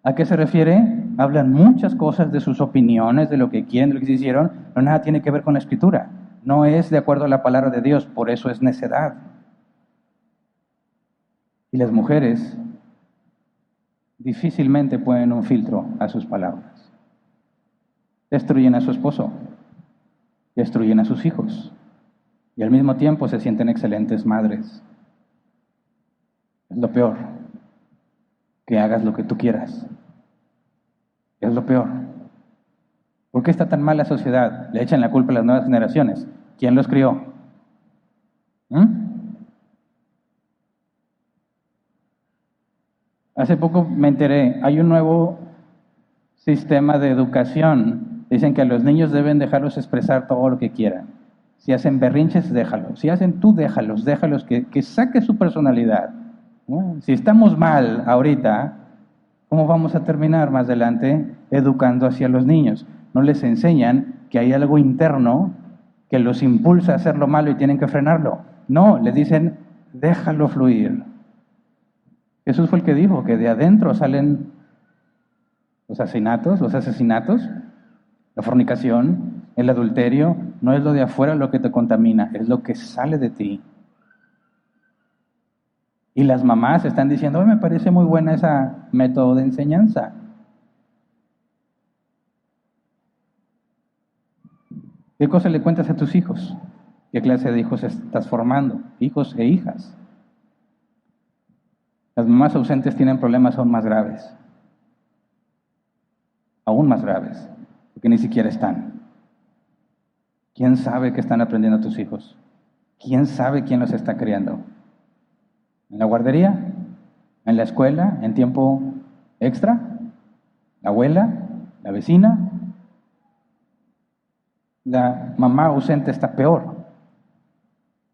¿A qué se refiere? Hablan muchas cosas de sus opiniones, de lo que quieren, de lo que se hicieron, pero nada tiene que ver con la Escritura. No es de acuerdo a la palabra de Dios, por eso es necedad. Y las mujeres difícilmente ponen un filtro a sus palabras. Destruyen a su esposo, destruyen a sus hijos y al mismo tiempo se sienten excelentes madres. Es lo peor, que hagas lo que tú quieras. Es lo peor. ¿Por qué está tan mal la sociedad? Le echan la culpa a las nuevas generaciones. ¿Quién los crió? Hace poco me enteré, hay un nuevo sistema de educación. Dicen que a los niños deben dejarlos expresar todo lo que quieran. Si hacen berrinches, déjalos. Si hacen tú, déjalos que saque su personalidad. ¿no? Si estamos mal ahorita, ¿cómo vamos a terminar más adelante educando hacia los niños? No les enseñan que hay algo interno que los impulsa a hacer lo malo y tienen que frenarlo. No, les dicen, déjalo fluir. Jesús fue el que dijo que de adentro salen los asesinatos, la fornicación, el adulterio. No es lo de afuera lo que te contamina, es lo que sale de ti. Y las mamás están diciendo, me parece muy buena esa método de enseñanza. ¿Qué cosa le cuentas a tus hijos? ¿Qué clase de hijos estás formando? Hijos e hijas. Las mamás ausentes tienen problemas aún más graves. Aún más graves, porque ni siquiera están. ¿Quién sabe qué están aprendiendo tus hijos? ¿Quién sabe quién los está criando? ¿En la guardería? ¿En la escuela? ¿En tiempo extra? ¿La abuela? ¿La vecina? La mamá ausente está peor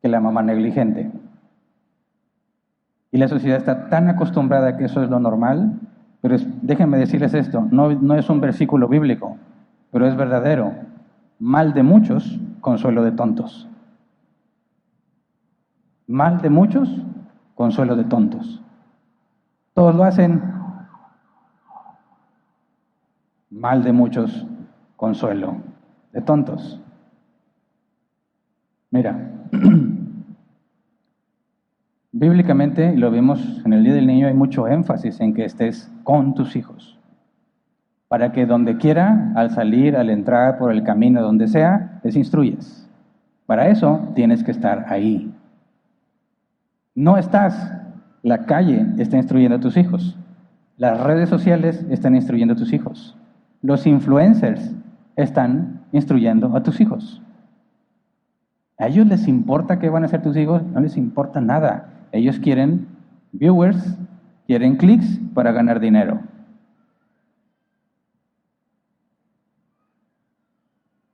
que la mamá negligente. Y la sociedad está tan acostumbrada a que eso es lo normal, pero déjenme decirles esto, no es un versículo bíblico, pero es verdadero. Mal de muchos, consuelo de tontos. Mal de muchos, consuelo de tontos. Todos lo hacen. Mal de muchos, consuelo de tontos. Mira, bíblicamente, lo vimos en el Día del Niño, hay mucho énfasis en que estés con tus hijos. Para que donde quiera, al salir, al entrar por el camino, donde sea, les instruyes. Para eso tienes que estar ahí. No estás, la calle está instruyendo a tus hijos. Las redes sociales están instruyendo a tus hijos. Los influencers están instruyendo a tus hijos. ¿A ellos les importa qué van a hacer tus hijos? No les importa nada. Ellos quieren viewers, quieren clics para ganar dinero.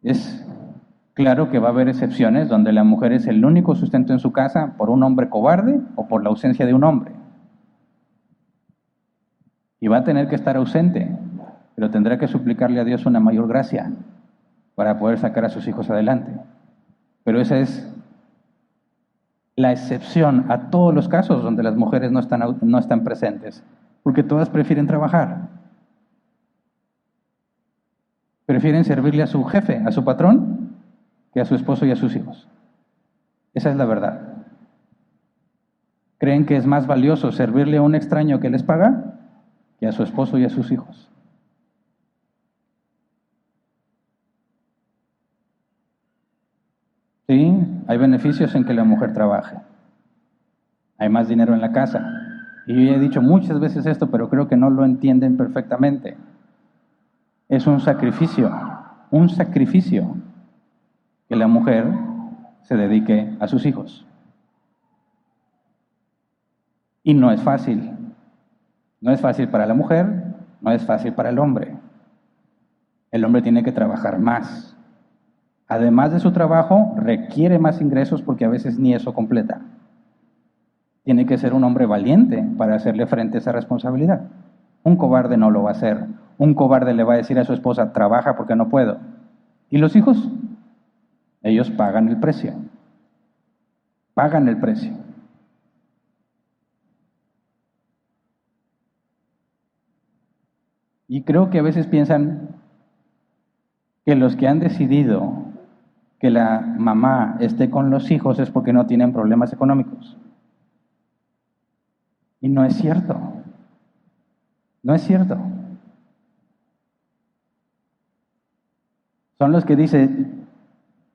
Es claro que va a haber excepciones donde la mujer es el único sustento en su casa por un hombre cobarde o por la ausencia de un hombre. Y va a tener que estar ausente, pero tendrá que suplicarle a Dios una mayor gracia para poder sacar a sus hijos adelante. Pero esa es la excepción a todos los casos donde las mujeres no están presentes, porque todas prefieren trabajar. Prefieren servirle a su jefe, a su patrón, que a su esposo y a sus hijos. Esa es la verdad. Creen que es más valioso servirle a un extraño que les paga que a su esposo y a sus hijos. Sí, hay beneficios en que la mujer trabaje. Hay más dinero en la casa. Y yo ya he dicho muchas veces esto, pero creo que no lo entienden perfectamente. Es un sacrificio que la mujer se dedique a sus hijos. Y no es fácil. No es fácil para la mujer, no es fácil para el hombre. El hombre tiene que trabajar más. Además de su trabajo, requiere más ingresos porque a veces ni eso completa. Tiene que ser un hombre valiente para hacerle frente a esa responsabilidad. Un cobarde no lo va a hacer. Un cobarde le va a decir a su esposa, trabaja porque no puedo. ¿Y los hijos? Ellos pagan el precio. Pagan el precio. Y creo que a veces piensan que los que han decidido que la mamá esté con los hijos es porque no tienen problemas económicos. Y no es cierto. No es cierto. Son los que dicen,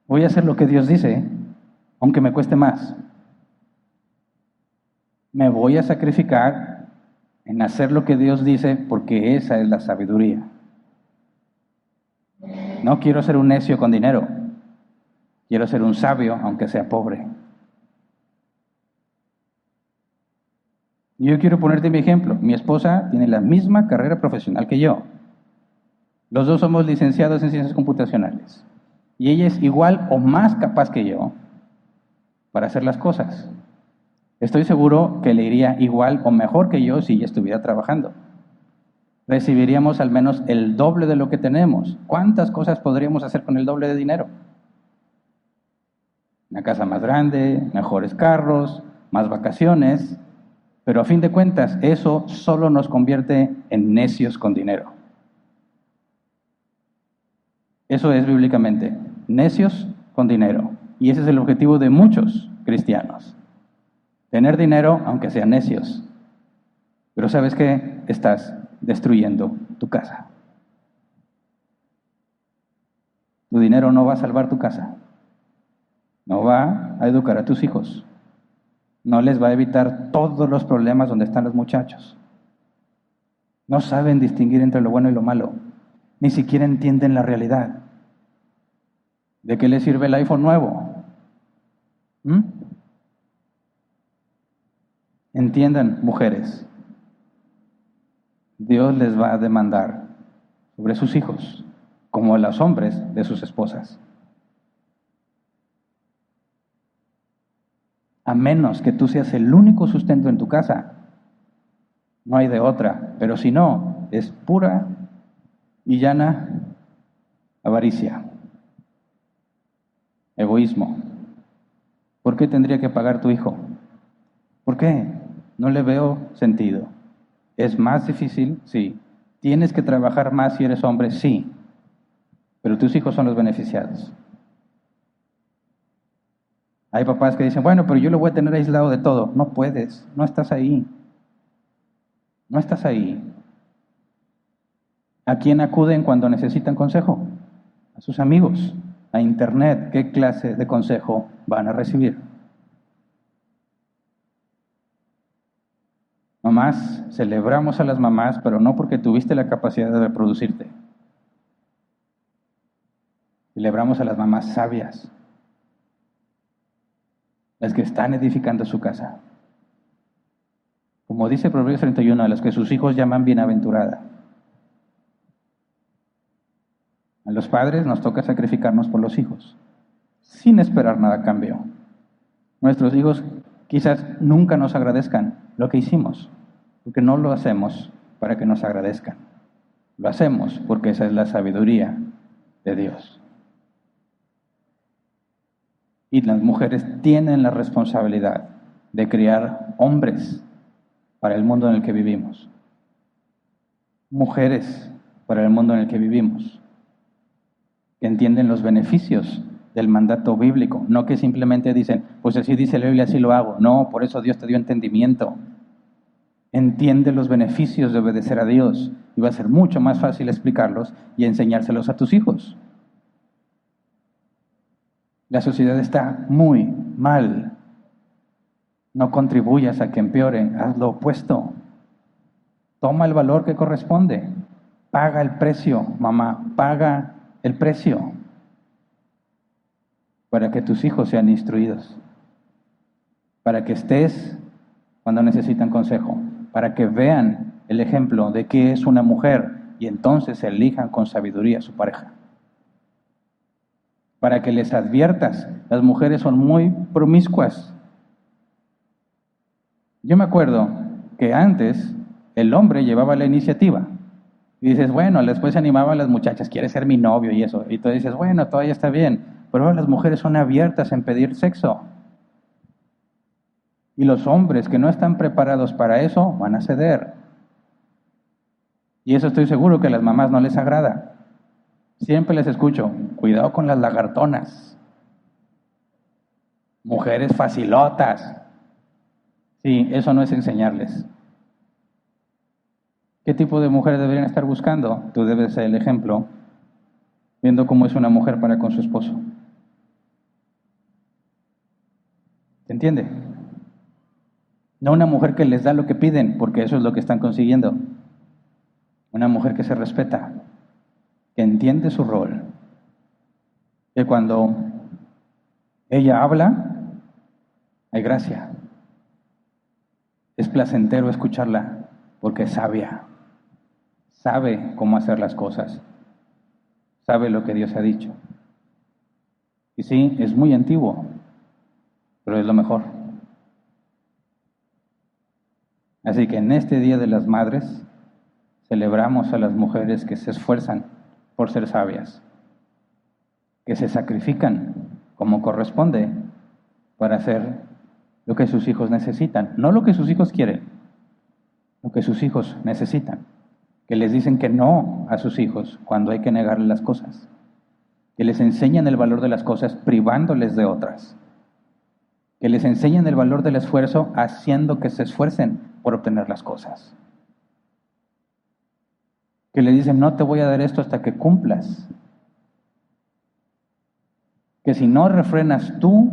voy a hacer lo que Dios dice, aunque me cueste más. Me voy a sacrificar en hacer lo que Dios dice porque esa es la sabiduría. No quiero ser un necio con dinero. Quiero ser un sabio, aunque sea pobre. Yo quiero ponerte mi ejemplo. Mi esposa tiene la misma carrera profesional que yo. Los dos somos licenciados en ciencias computacionales. Y ella es igual o más capaz que yo para hacer las cosas. Estoy seguro que le iría igual o mejor que yo si ella estuviera trabajando. Recibiríamos al menos el doble de lo que tenemos. ¿Cuántas cosas podríamos hacer con el doble de dinero? Una casa más grande, mejores carros, más vacaciones, pero a fin de cuentas eso solo nos convierte en necios con dinero. Eso es bíblicamente, necios con dinero. Y ese es el objetivo de muchos cristianos. Tener dinero aunque sean necios. Pero ¿sabes qué? Estás destruyendo tu casa. Tu dinero no va a salvar tu casa. No va a educar a tus hijos. No les va a evitar todos los problemas donde están los muchachos. No saben distinguir entre lo bueno y lo malo. Ni siquiera entienden la realidad. ¿De qué les sirve el iPhone nuevo? Entiendan, mujeres. Dios les va a demandar sobre sus hijos, como a los hombres de sus esposas. A menos que tú seas el único sustento en tu casa, no hay de otra. Pero si no, es pura y llana avaricia, egoísmo. ¿Por qué tendría que pagar tu hijo? ¿Por qué? No le veo sentido. ¿Es más difícil? Sí. ¿Tienes que trabajar más si eres hombre? Sí. Pero tus hijos son los beneficiados. Hay papás que dicen, bueno, pero yo lo voy a tener aislado de todo. No puedes, no estás ahí. No estás ahí. ¿A quién acuden cuando necesitan consejo? A sus amigos, a internet. ¿Qué clase de consejo van a recibir? Mamás, celebramos a las mamás, pero no porque tuviste la capacidad de reproducirte. Celebramos a las mamás sabias, las que están edificando su casa. Como dice Proverbios 31, a las que sus hijos llaman bienaventurada. A los padres nos toca sacrificarnos por los hijos, sin esperar nada a cambio. Nuestros hijos quizás nunca nos agradezcan lo que hicimos, porque no lo hacemos para que nos agradezcan. Lo hacemos porque esa es la sabiduría de Dios. Y las mujeres tienen la responsabilidad de criar hombres para el mundo en el que vivimos. Mujeres para el mundo en el que vivimos. Que entienden los beneficios del mandato bíblico. No que simplemente dicen, pues así dice la Biblia, así lo hago. No, por eso Dios te dio entendimiento. Entiende los beneficios de obedecer a Dios. Y va a ser mucho más fácil explicarlos y enseñárselos a tus hijos. La sociedad está muy mal. No contribuyas a que empeore, haz lo opuesto. Toma el valor que corresponde. Paga el precio, mamá, paga el precio para que tus hijos sean instruidos. Para que estés cuando necesitan consejo. Para que vean el ejemplo de qué es una mujer y entonces elijan con sabiduría a su pareja. Para que les adviertas, las mujeres son muy promiscuas. Yo me acuerdo que antes el hombre llevaba la iniciativa. Y dices, bueno, después se animaban las muchachas, quiere ser mi novio y eso. Y tú dices, bueno, todavía está bien. Pero ahora las mujeres son abiertas en pedir sexo. Y los hombres que no están preparados para eso van a ceder. Y eso estoy seguro que a las mamás no les agrada. Siempre les escucho, cuidado con las lagartonas. Mujeres facilotas. Sí, eso no es enseñarles. ¿Qué tipo de mujeres deberían estar buscando? Tú debes ser el ejemplo, viendo cómo es una mujer para con su esposo. ¿Se entiende? No una mujer que les da lo que piden, porque eso es lo que están consiguiendo. Una mujer que se respeta, que entiende su rol, que cuando ella habla, hay gracia. Es placentero escucharla, porque es sabia. Sabe cómo hacer las cosas. Sabe lo que Dios ha dicho. Y sí, es muy antiguo, pero es lo mejor. Así que en este Día de las Madres celebramos a las mujeres que se esfuerzan por ser sabias, que se sacrifican como corresponde para hacer lo que sus hijos necesitan, no lo que sus hijos quieren, lo que sus hijos necesitan, que les dicen que no a sus hijos cuando hay que negarles las cosas, que les enseñan el valor de las cosas privándoles de otras, que les enseñan el valor del esfuerzo haciendo que se esfuercen por obtener las cosas, que le dicen no te voy a dar esto hasta que cumplas, que si no refrenas tu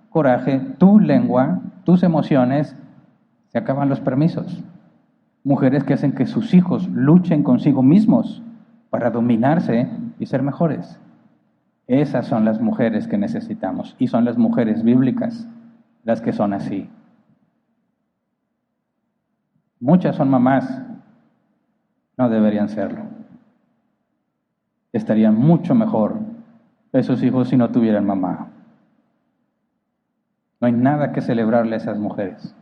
coraje, tu lengua, tus emociones, se acaban los permisos. Mujeres que hacen que sus hijos luchen consigo mismos para dominarse y ser mejores. Esas son las mujeres que necesitamos y son las mujeres bíblicas las que son así. Muchas son mamás, no deberían serlo. Estarían mucho mejor esos hijos si no tuvieran mamá. No hay nada que celebrarle a esas mujeres.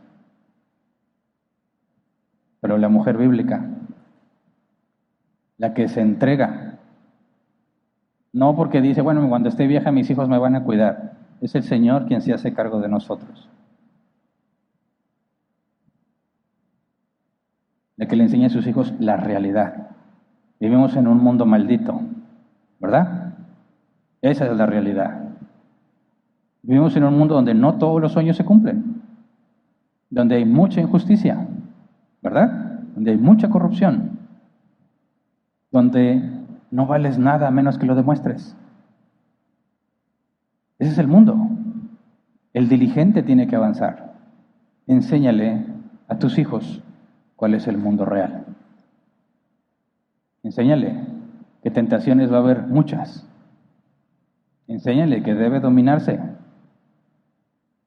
Pero la mujer bíblica, la que se entrega, no porque dice, bueno, cuando esté vieja mis hijos me van a cuidar, es el Señor quien se hace cargo de nosotros. La que le enseña a sus hijos la realidad. Vivimos en un mundo maldito, ¿verdad? Esa es la realidad. Vivimos en un mundo donde no todos los sueños se cumplen, donde hay mucha injusticia, ¿verdad? Donde hay mucha corrupción, donde no vales nada a menos que lo demuestres. Ese es el mundo. El diligente tiene que avanzar. Enséñale a tus hijos cuál es el mundo real. Enséñale que tentaciones va a haber muchas. Enséñale que debe dominarse.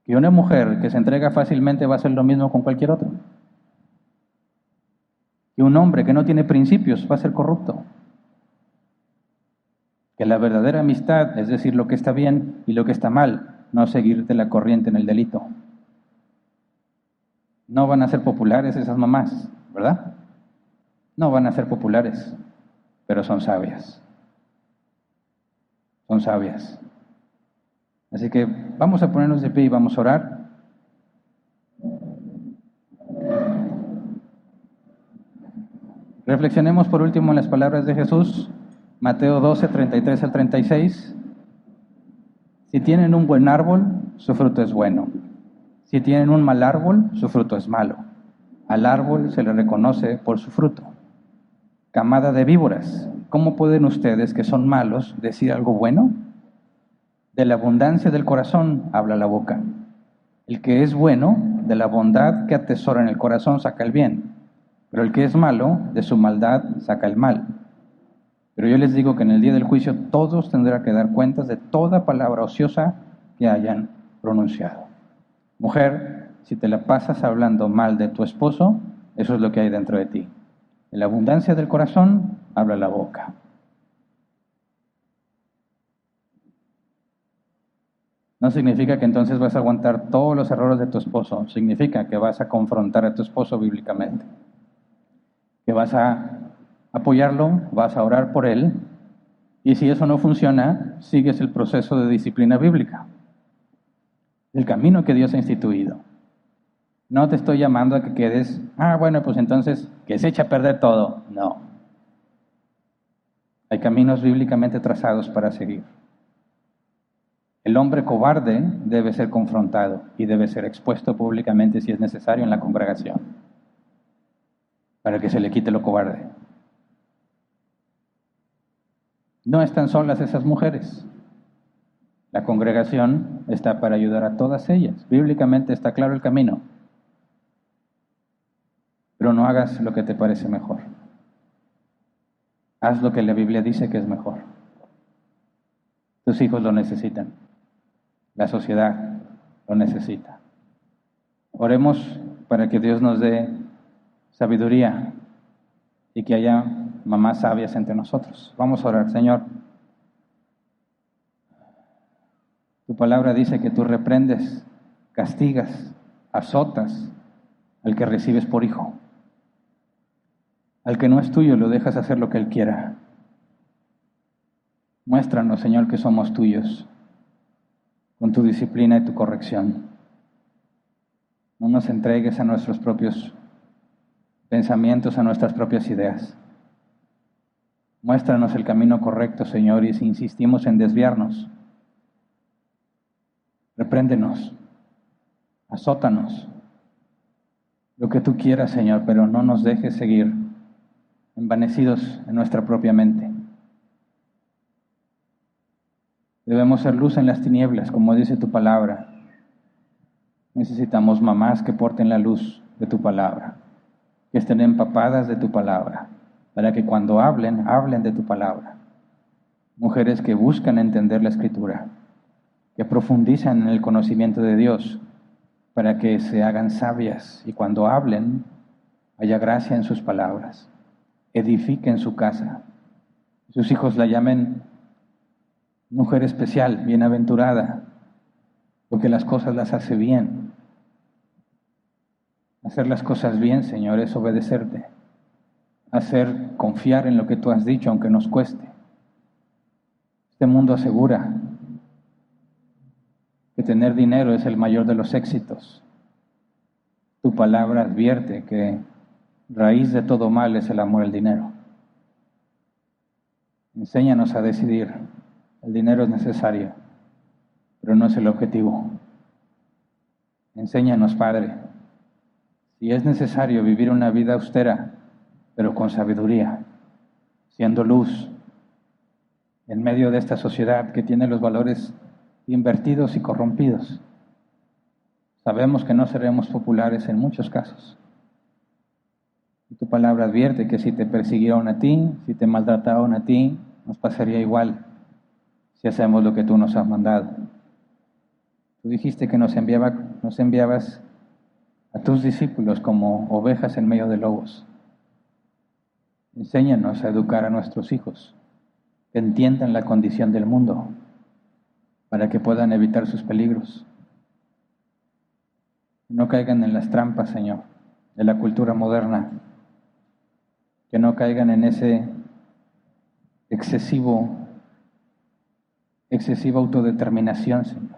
Que una mujer que se entrega fácilmente va a hacer lo mismo con cualquier otro. Que un hombre que no tiene principios va a ser corrupto. Que la verdadera amistad, es decir, lo que está bien y lo que está mal, no seguirte la corriente en el delito. No van a ser populares esas mamás, ¿verdad? No van a ser populares, pero son sabias. Son sabias. Así que vamos a ponernos de pie y vamos a orar. Reflexionemos por último en las palabras de Jesús, Mateo 12, 33 al 36. Si tienen un buen árbol, su fruto es bueno. Si tienen un mal árbol, su fruto es malo. Al árbol se le reconoce por su fruto. Camada de víboras, ¿cómo pueden ustedes que son malos decir algo bueno? De la abundancia del corazón habla la boca. El que es bueno, de la bondad que atesora en el corazón saca el bien. Pero el que es malo, de su maldad saca el mal. Pero yo les digo que en el día del juicio todos tendrán que dar cuentas de toda palabra ociosa que hayan pronunciado. Mujer, si te la pasas hablando mal de tu esposo, eso es lo que hay dentro de ti. De la abundancia del corazón habla la boca. No significa que entonces vas a aguantar todos los errores de tu esposo. Significa que vas a confrontar a tu esposo bíblicamente. Que vas a apoyarlo, vas a orar por él. Y si eso no funciona, sigues el proceso de disciplina bíblica. El camino que Dios ha instituido. No te estoy llamando a que quedes, bueno, pues entonces que se eche a perder todo. No. Hay caminos bíblicamente trazados para seguir. El hombre cobarde debe ser confrontado y debe ser expuesto públicamente si es necesario en la congregación, para que se le quite lo cobarde. No están solas esas mujeres. La congregación está para ayudar a todas ellas. Bíblicamente está claro el camino. Pero no hagas lo que te parece mejor. Haz lo que la Biblia dice que es mejor. Tus hijos lo necesitan. La sociedad lo necesita. Oremos para que Dios nos dé sabiduría y que haya mamás sabias entre nosotros. Vamos a orar. Señor, tu palabra dice que tú reprendes, castigas, azotas al que recibes por hijo. Al que no es tuyo lo dejas hacer lo que él quiera. Muéstranos, Señor, que somos tuyos, con tu disciplina y tu corrección. No nos entregues a nuestros propios pensamientos, a nuestras propias ideas. Muéstranos el camino correcto, Señor, y si insistimos en desviarnos, repréndenos, azótanos, lo que tú quieras, Señor, pero no nos dejes seguir envanecidos en nuestra propia mente. Debemos ser luz en las tinieblas, como dice tu palabra. Necesitamos mamás que porten la luz de tu palabra, que estén empapadas de tu palabra, para que cuando hablen, hablen de tu palabra. Mujeres que buscan entender la Escritura, que profundizan en el conocimiento de Dios, para que se hagan sabias y cuando hablen, haya gracia en sus palabras. Edifiquen su casa. Sus hijos la llamen mujer especial, bienaventurada, porque las cosas las hace bien. Hacer las cosas bien, Señor, es obedecerte. Confiar en lo que tú has dicho, aunque nos cueste. Este mundo asegura que tener dinero es el mayor de los éxitos. Tu palabra advierte que raíz de todo mal es el amor al dinero. Enséñanos a decidir. El dinero es necesario, pero no es el objetivo. Enséñanos, Padre, si es necesario vivir una vida austera, pero con sabiduría, siendo luz en medio de esta sociedad que tiene los valores invertidos y corrompidos. Sabemos que no seremos populares en muchos casos. Y tu palabra advierte que si te persiguieron a ti, si te maltrataron a ti, nos pasaría igual si hacemos lo que tú nos has mandado. Tú dijiste que nos enviabas a tus discípulos como ovejas en medio de lobos. Enséñanos a educar a nuestros hijos, que entiendan la condición del mundo, para que puedan evitar sus peligros. No caigan en las trampas, Señor, de la cultura moderna, que no caigan en ese excesiva autodeterminación, Señor.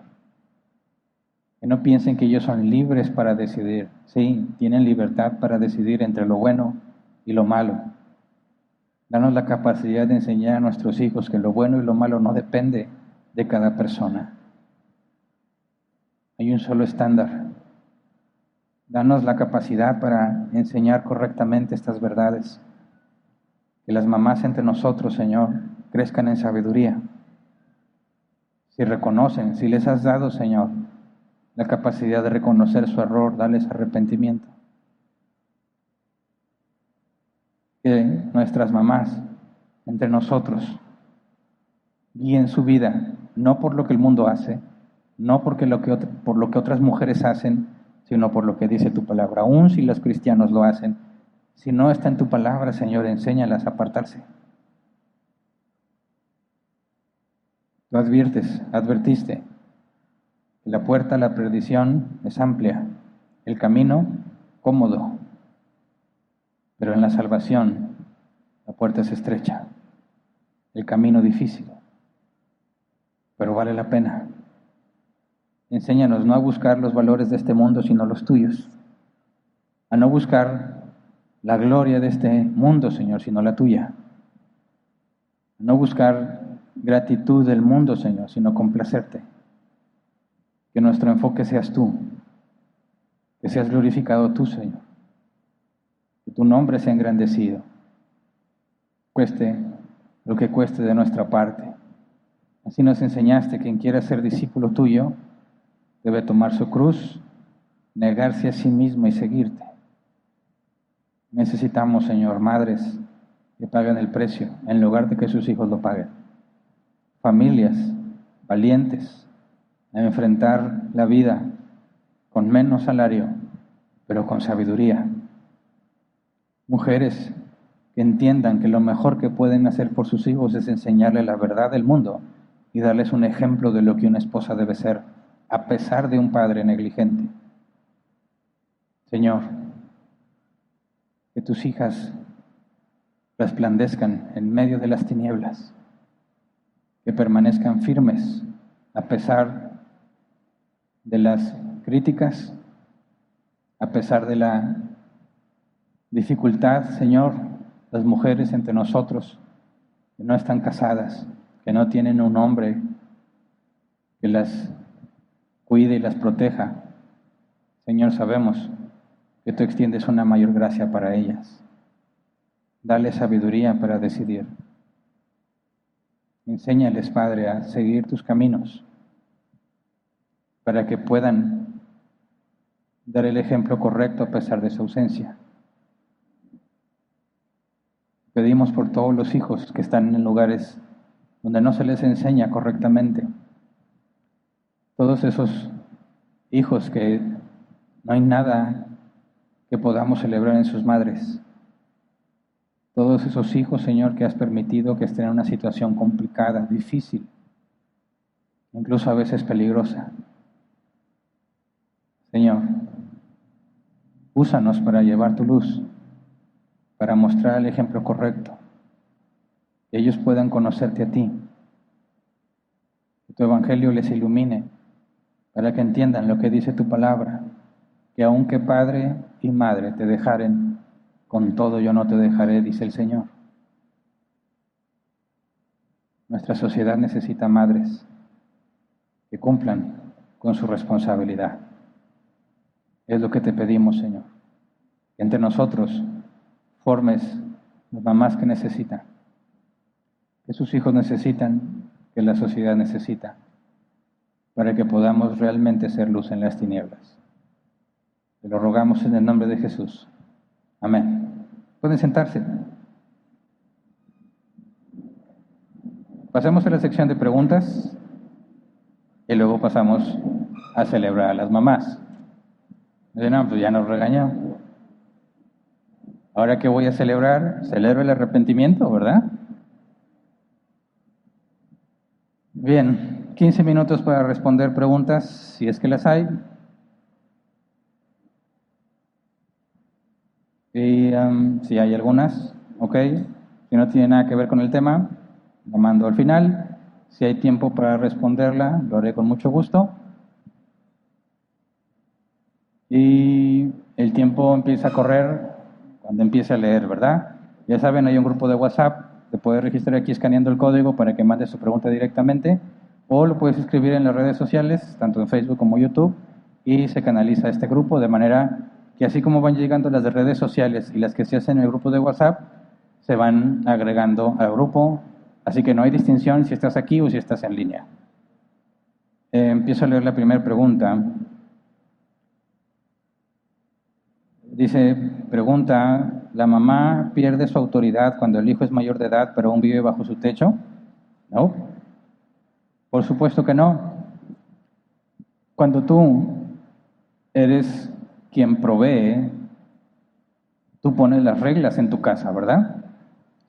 Que no piensen que ellos son libres para decidir. Sí, tienen libertad para decidir entre lo bueno y lo malo. Danos la capacidad de enseñar a nuestros hijos que lo bueno y lo malo no depende de cada persona. Hay un solo estándar. Danos la capacidad para enseñar correctamente estas verdades. Que las mamás entre nosotros, Señor, crezcan en sabiduría. Si reconocen, si les has dado, Señor, la capacidad de reconocer su error, darles arrepentimiento. Que nuestras mamás, entre nosotros, guíen su vida, no por lo que el mundo hace, no por lo que otras mujeres hacen, sino por lo que dice tu palabra. Aún si los cristianos lo hacen, si no está en tu palabra, Señor, enséñalas a apartarse. Tú advertiste que la puerta a la perdición es amplia, el camino cómodo, pero en la salvación la puerta es estrecha, el camino difícil, pero vale la pena. Enséñanos no a buscar los valores de este mundo, sino los tuyos, a no buscar la gloria de este mundo, Señor, sino la tuya, a no buscar gratitud del mundo, Señor, sino complacerte. Que nuestro enfoque seas tú, que seas glorificado tú, Señor, que tu nombre sea engrandecido, cueste lo que cueste de nuestra parte. Así nos enseñaste que quien quiera ser discípulo tuyo debe tomar su cruz, negarse a sí mismo y seguirte. Necesitamos, Señor, madres que paguen el precio en lugar de que sus hijos lo paguen. Familias valientes a enfrentar la vida con menos salario, pero con sabiduría. Mujeres que entiendan que lo mejor que pueden hacer por sus hijos es enseñarles la verdad del mundo y darles un ejemplo de lo que una esposa debe ser, a pesar de un padre negligente. Señor, tus hijas resplandezcan en medio de las tinieblas, que permanezcan firmes a pesar de las críticas, a pesar de la dificultad, Señor, las mujeres entre nosotros que no están casadas, que no tienen un hombre que las cuide y las proteja. Señor, sabemos que tú extiendes una mayor gracia para ellas. Dale sabiduría para decidir. Enséñales, Padre, a seguir tus caminos para que puedan dar el ejemplo correcto a pesar de su ausencia. Pedimos por todos los hijos que están en lugares donde no se les enseña correctamente. Todos esos hijos que no hay nada que podamos celebrar en sus madres. Todos esos hijos, Señor, que has permitido que estén en una situación complicada, difícil, incluso a veces peligrosa. Señor, úsanos para llevar tu luz, para mostrar el ejemplo correcto, que ellos puedan conocerte a ti, que tu evangelio les ilumine, para que entiendan lo que dice tu palabra, que aunque padre y madre te dejaren, con todo yo no te dejaré, dice el Señor. Nuestra sociedad necesita madres que cumplan con su responsabilidad. Es lo que te pedimos, Señor. Que entre nosotros formes las mamás que necesitan, que sus hijos necesitan, que la sociedad necesita, para que podamos realmente ser luz en las tinieblas. Te lo rogamos en el nombre de Jesús. Amén. Pueden sentarse. Pasemos a la sección de preguntas y luego pasamos a celebrar a las mamás. No, pues ya nos regañó. Ahora que voy a celebrar, celebro el arrepentimiento, ¿verdad? Bien, 15 minutos para responder preguntas, si es que las hay. Y si hay algunas, ok. Si no tiene nada que ver con el tema, lo mando al final. Si hay tiempo para responderla, lo haré con mucho gusto. Y el tiempo empieza a correr cuando empiece a leer, ¿verdad? Ya saben, hay un grupo de WhatsApp. Te puedes registrar aquí escaneando el código para que mandes su pregunta directamente. O lo puedes escribir en las redes sociales, tanto en Facebook como YouTube. Y se canaliza este grupo de manera que así como van llegando las de redes sociales y las que se hacen en el grupo de WhatsApp, se van agregando al grupo, así que no hay distinción si estás aquí o si estás en línea. Empiezo a leer la primera pregunta. Dice, pregunta, ¿la mamá pierde su autoridad cuando el hijo es mayor de edad pero aún vive bajo su techo? No, por supuesto que no. Cuando tú eres quien provee, tú pones las reglas en tu casa, ¿verdad?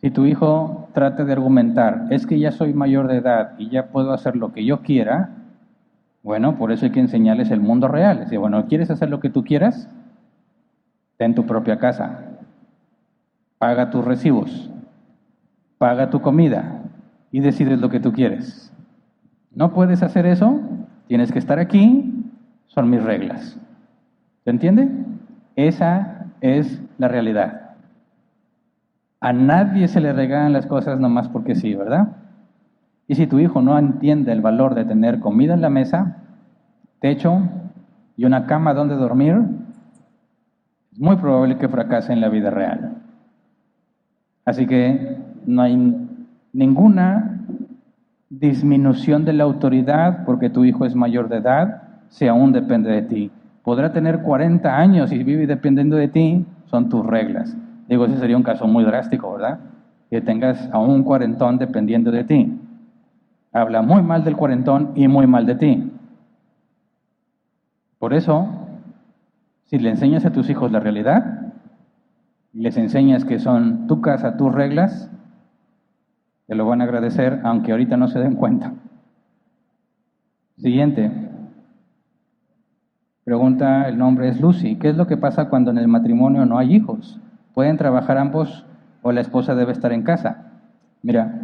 Si tu hijo trata de argumentar, es que ya soy mayor de edad y ya puedo hacer lo que yo quiera, bueno, por eso hay que enseñarles el mundo real. Es decir, bueno, ¿quieres hacer lo que tú quieras? Ten tu propia casa, paga tus recibos, paga tu comida y decides lo que tú quieres. ¿No puedes hacer eso? Tienes que estar aquí, son mis reglas. ¿Se entiende? Esa es la realidad. A nadie se le regalan las cosas nomás porque sí, ¿verdad? Y si tu hijo no entiende el valor de tener comida en la mesa, techo y una cama donde dormir, es muy probable que fracase en la vida real. Así que no hay ninguna disminución de la autoridad porque tu hijo es mayor de edad, si aún depende de ti. Podrá tener 40 años y vive dependiendo de ti, son tus reglas. Digo, ese sería un caso muy drástico, ¿verdad? Que tengas a un cuarentón dependiendo de ti. Habla muy mal del cuarentón y muy mal de ti. Por eso, si le enseñas a tus hijos la realidad, les enseñas que son tu casa, tus reglas, te lo van a agradecer, aunque ahorita no se den cuenta. Siguiente. Pregunta, el nombre es Lucy. ¿Qué es lo que pasa cuando en el matrimonio no hay hijos? ¿Pueden trabajar ambos o la esposa debe estar en casa? Mira,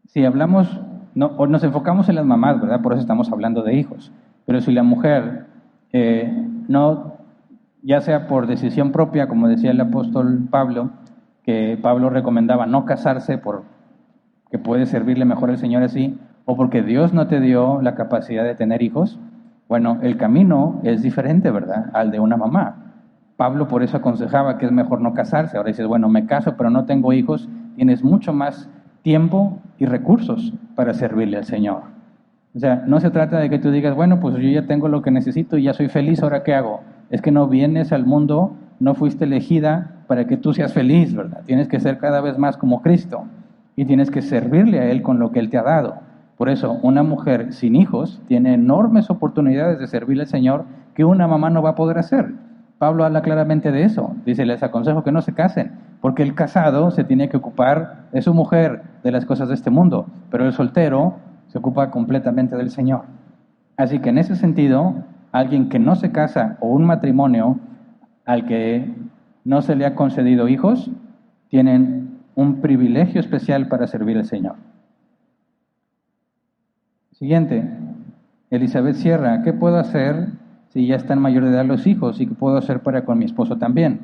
si hablamos, o nos enfocamos en las mamás, ¿verdad? Por eso estamos hablando de hijos. Pero si la mujer no, ya sea por decisión propia, como decía el apóstol Pablo, que Pablo recomendaba no casarse porque puede servirle mejor al Señor así, o porque Dios no te dio la capacidad de tener hijos, bueno, el camino es diferente, ¿verdad?, al de una mamá. Pablo por eso aconsejaba que es mejor no casarse. Ahora dices, bueno, me caso pero no tengo hijos, tienes mucho más tiempo y recursos para servirle al Señor. O sea, no se trata de que tú digas, bueno, pues yo ya tengo lo que necesito y ya soy feliz, ¿ahora qué hago? Es que no vienes al mundo, no fuiste elegida para que tú seas feliz, ¿verdad? Tienes que ser cada vez más como Cristo y tienes que servirle a Él con lo que Él te ha dado. Por eso, una mujer sin hijos tiene enormes oportunidades de servirle al Señor que una mamá no va a poder hacer. Pablo habla claramente de eso. Dice, les aconsejo que no se casen, porque el casado se tiene que ocupar de su mujer, de las cosas de este mundo, pero el soltero se ocupa completamente del Señor. Así que en ese sentido, alguien que no se casa o un matrimonio al que no se le ha concedido hijos, tienen un privilegio especial para servir al Señor. Siguiente, Elizabeth Sierra, ¿qué puedo hacer si ya están mayor de edad los hijos y qué puedo hacer para con mi esposo también?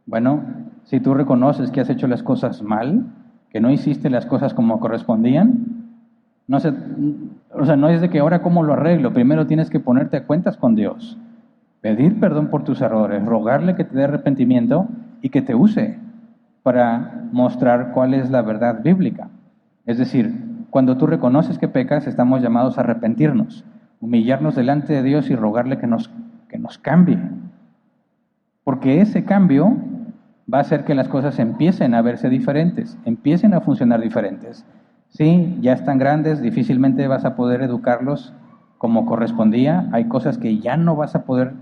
Bueno, si tú reconoces que has hecho las cosas mal, que no hiciste las cosas como correspondían, no es de que ahora cómo lo arreglo, primero tienes que ponerte a cuentas con Dios, pedir perdón por tus errores, rogarle que te dé arrepentimiento y que te use para mostrar cuál es la verdad bíblica. Es decir, cuando tú reconoces que pecas, estamos llamados a arrepentirnos, humillarnos delante de Dios y rogarle que nos cambie. Porque ese cambio va a hacer que las cosas empiecen a verse diferentes, empiecen a funcionar diferentes. Sí, ya están grandes, difícilmente vas a poder educarlos como correspondía. Hay cosas que ya no vas a poder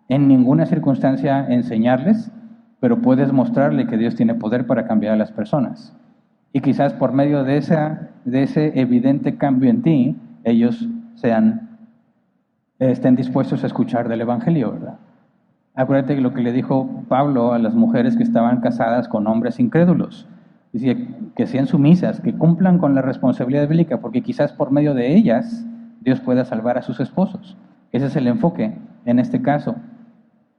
en ninguna circunstancia enseñarles, pero puedes mostrarle que Dios tiene poder para cambiar a las personas. Y quizás por medio de ese evidente cambio en ti, ellos estén dispuestos a escuchar del Evangelio, ¿verdad? Acuérdate que lo que le dijo Pablo a las mujeres que estaban casadas con hombres incrédulos. Decía que sean sumisas, que cumplan con la responsabilidad bíblica, porque quizás por medio de ellas Dios pueda salvar a sus esposos. Ese es el enfoque en este caso.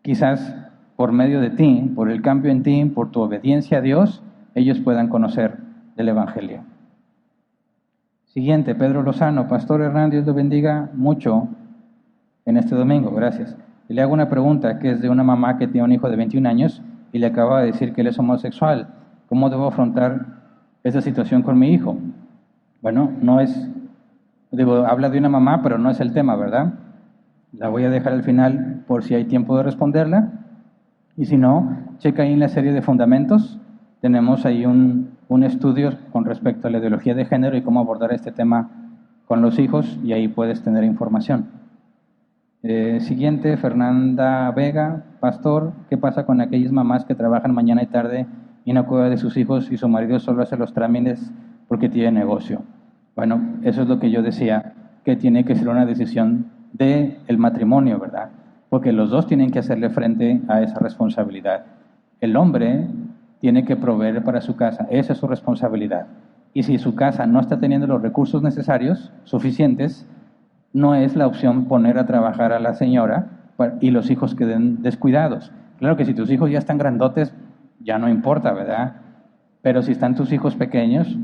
Quizás por medio de ti, por el cambio en ti, por tu obediencia a Dios, ellos puedan conocer del Evangelio. Siguiente, Pedro Lozano. Pastor Hernán, Dios lo bendiga mucho en este domingo, gracias. Y le hago una pregunta que es de una mamá que tiene un hijo de 21 años y le acaba de decir que él es homosexual. ¿Cómo debo afrontar esa situación con mi hijo? Bueno, habla de una mamá, pero no es el tema, ¿verdad? La voy a dejar al final por si hay tiempo de responderla. Y si no, checa ahí en la serie de fundamentos. Tenemos ahí un estudio con respecto a la ideología de género y cómo abordar este tema con los hijos, y ahí puedes tener información. Siguiente, Fernanda Vega. Pastor, ¿qué pasa con aquellas mamás que trabajan mañana y tarde y no cuidan de sus hijos y su marido solo hace los trámites porque tiene negocio? Bueno, eso es lo que yo decía, que tiene que ser una decisión del matrimonio, ¿verdad? Porque los dos tienen que hacerle frente a esa responsabilidad. El hombre tiene que proveer para su casa, esa es su responsabilidad. Y si su casa no está teniendo los recursos necesarios, suficientes, no es la opción poner a trabajar a la señora y los hijos queden descuidados. Claro que si tus hijos ya están grandotes, ya no importa, ¿verdad? Pero si están tus hijos pequeños,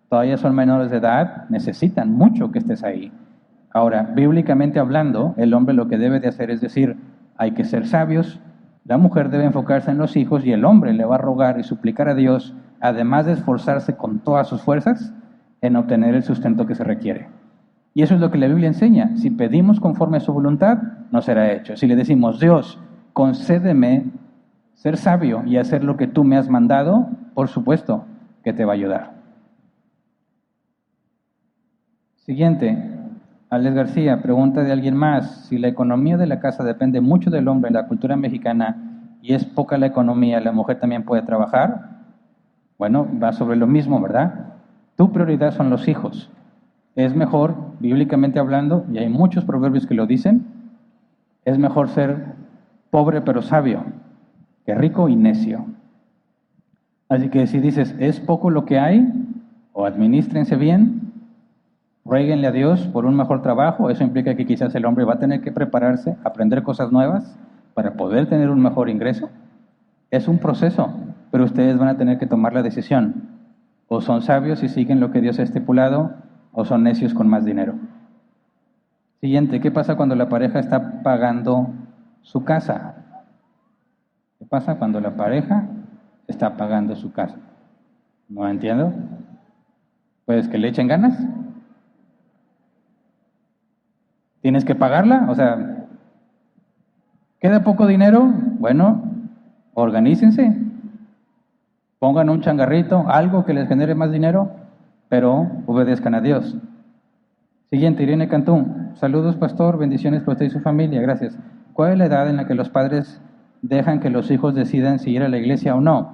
todavía son menores de edad, necesitan mucho que estés ahí. Ahora, bíblicamente hablando, el hombre lo que debe de hacer es decir, hay que ser sabios, la mujer debe enfocarse en los hijos y el hombre le va a rogar y suplicar a Dios, además de esforzarse con todas sus fuerzas, en obtener el sustento que se requiere. Y eso es lo que la Biblia enseña. Si pedimos conforme a su voluntad, no será hecho. Si le decimos, Dios, concédeme ser sabio y hacer lo que tú me has mandado, por supuesto que te va a ayudar. Siguiente, Alex García, pregunta de alguien más. Si la economía de la casa depende mucho del hombre en la cultura mexicana y es poca la economía, ¿la mujer también puede trabajar? Bueno, va sobre lo mismo, ¿verdad? Tu prioridad son los hijos. Es mejor, bíblicamente hablando, y hay muchos proverbios que lo dicen, es mejor ser pobre pero sabio que rico y necio. Así que si dices, es poco lo que hay, o administrense bien, ruéguenle a Dios por un mejor trabajo, eso implica que quizás el hombre va a tener que prepararse, aprender cosas nuevas para poder tener un mejor ingreso. Es un proceso, pero ustedes van a tener que tomar la decisión. O son sabios y siguen lo que Dios ha estipulado, o son necios con más dinero. Siguiente, ¿qué pasa cuando la pareja está pagando su casa? ¿Qué pasa cuando la pareja está pagando su casa? No entiendo. Pues que le echen ganas. ¿Tienes que pagarla? O sea, ¿queda poco dinero? Bueno, organícense. Pongan un changarrito, algo que les genere más dinero, pero obedezcan a Dios. Siguiente, Irene Cantú. Saludos, pastor. Bendiciones para usted y su familia. Gracias. ¿Cuál es la edad en la que los padres dejan que los hijos decidan si ir a la iglesia o no?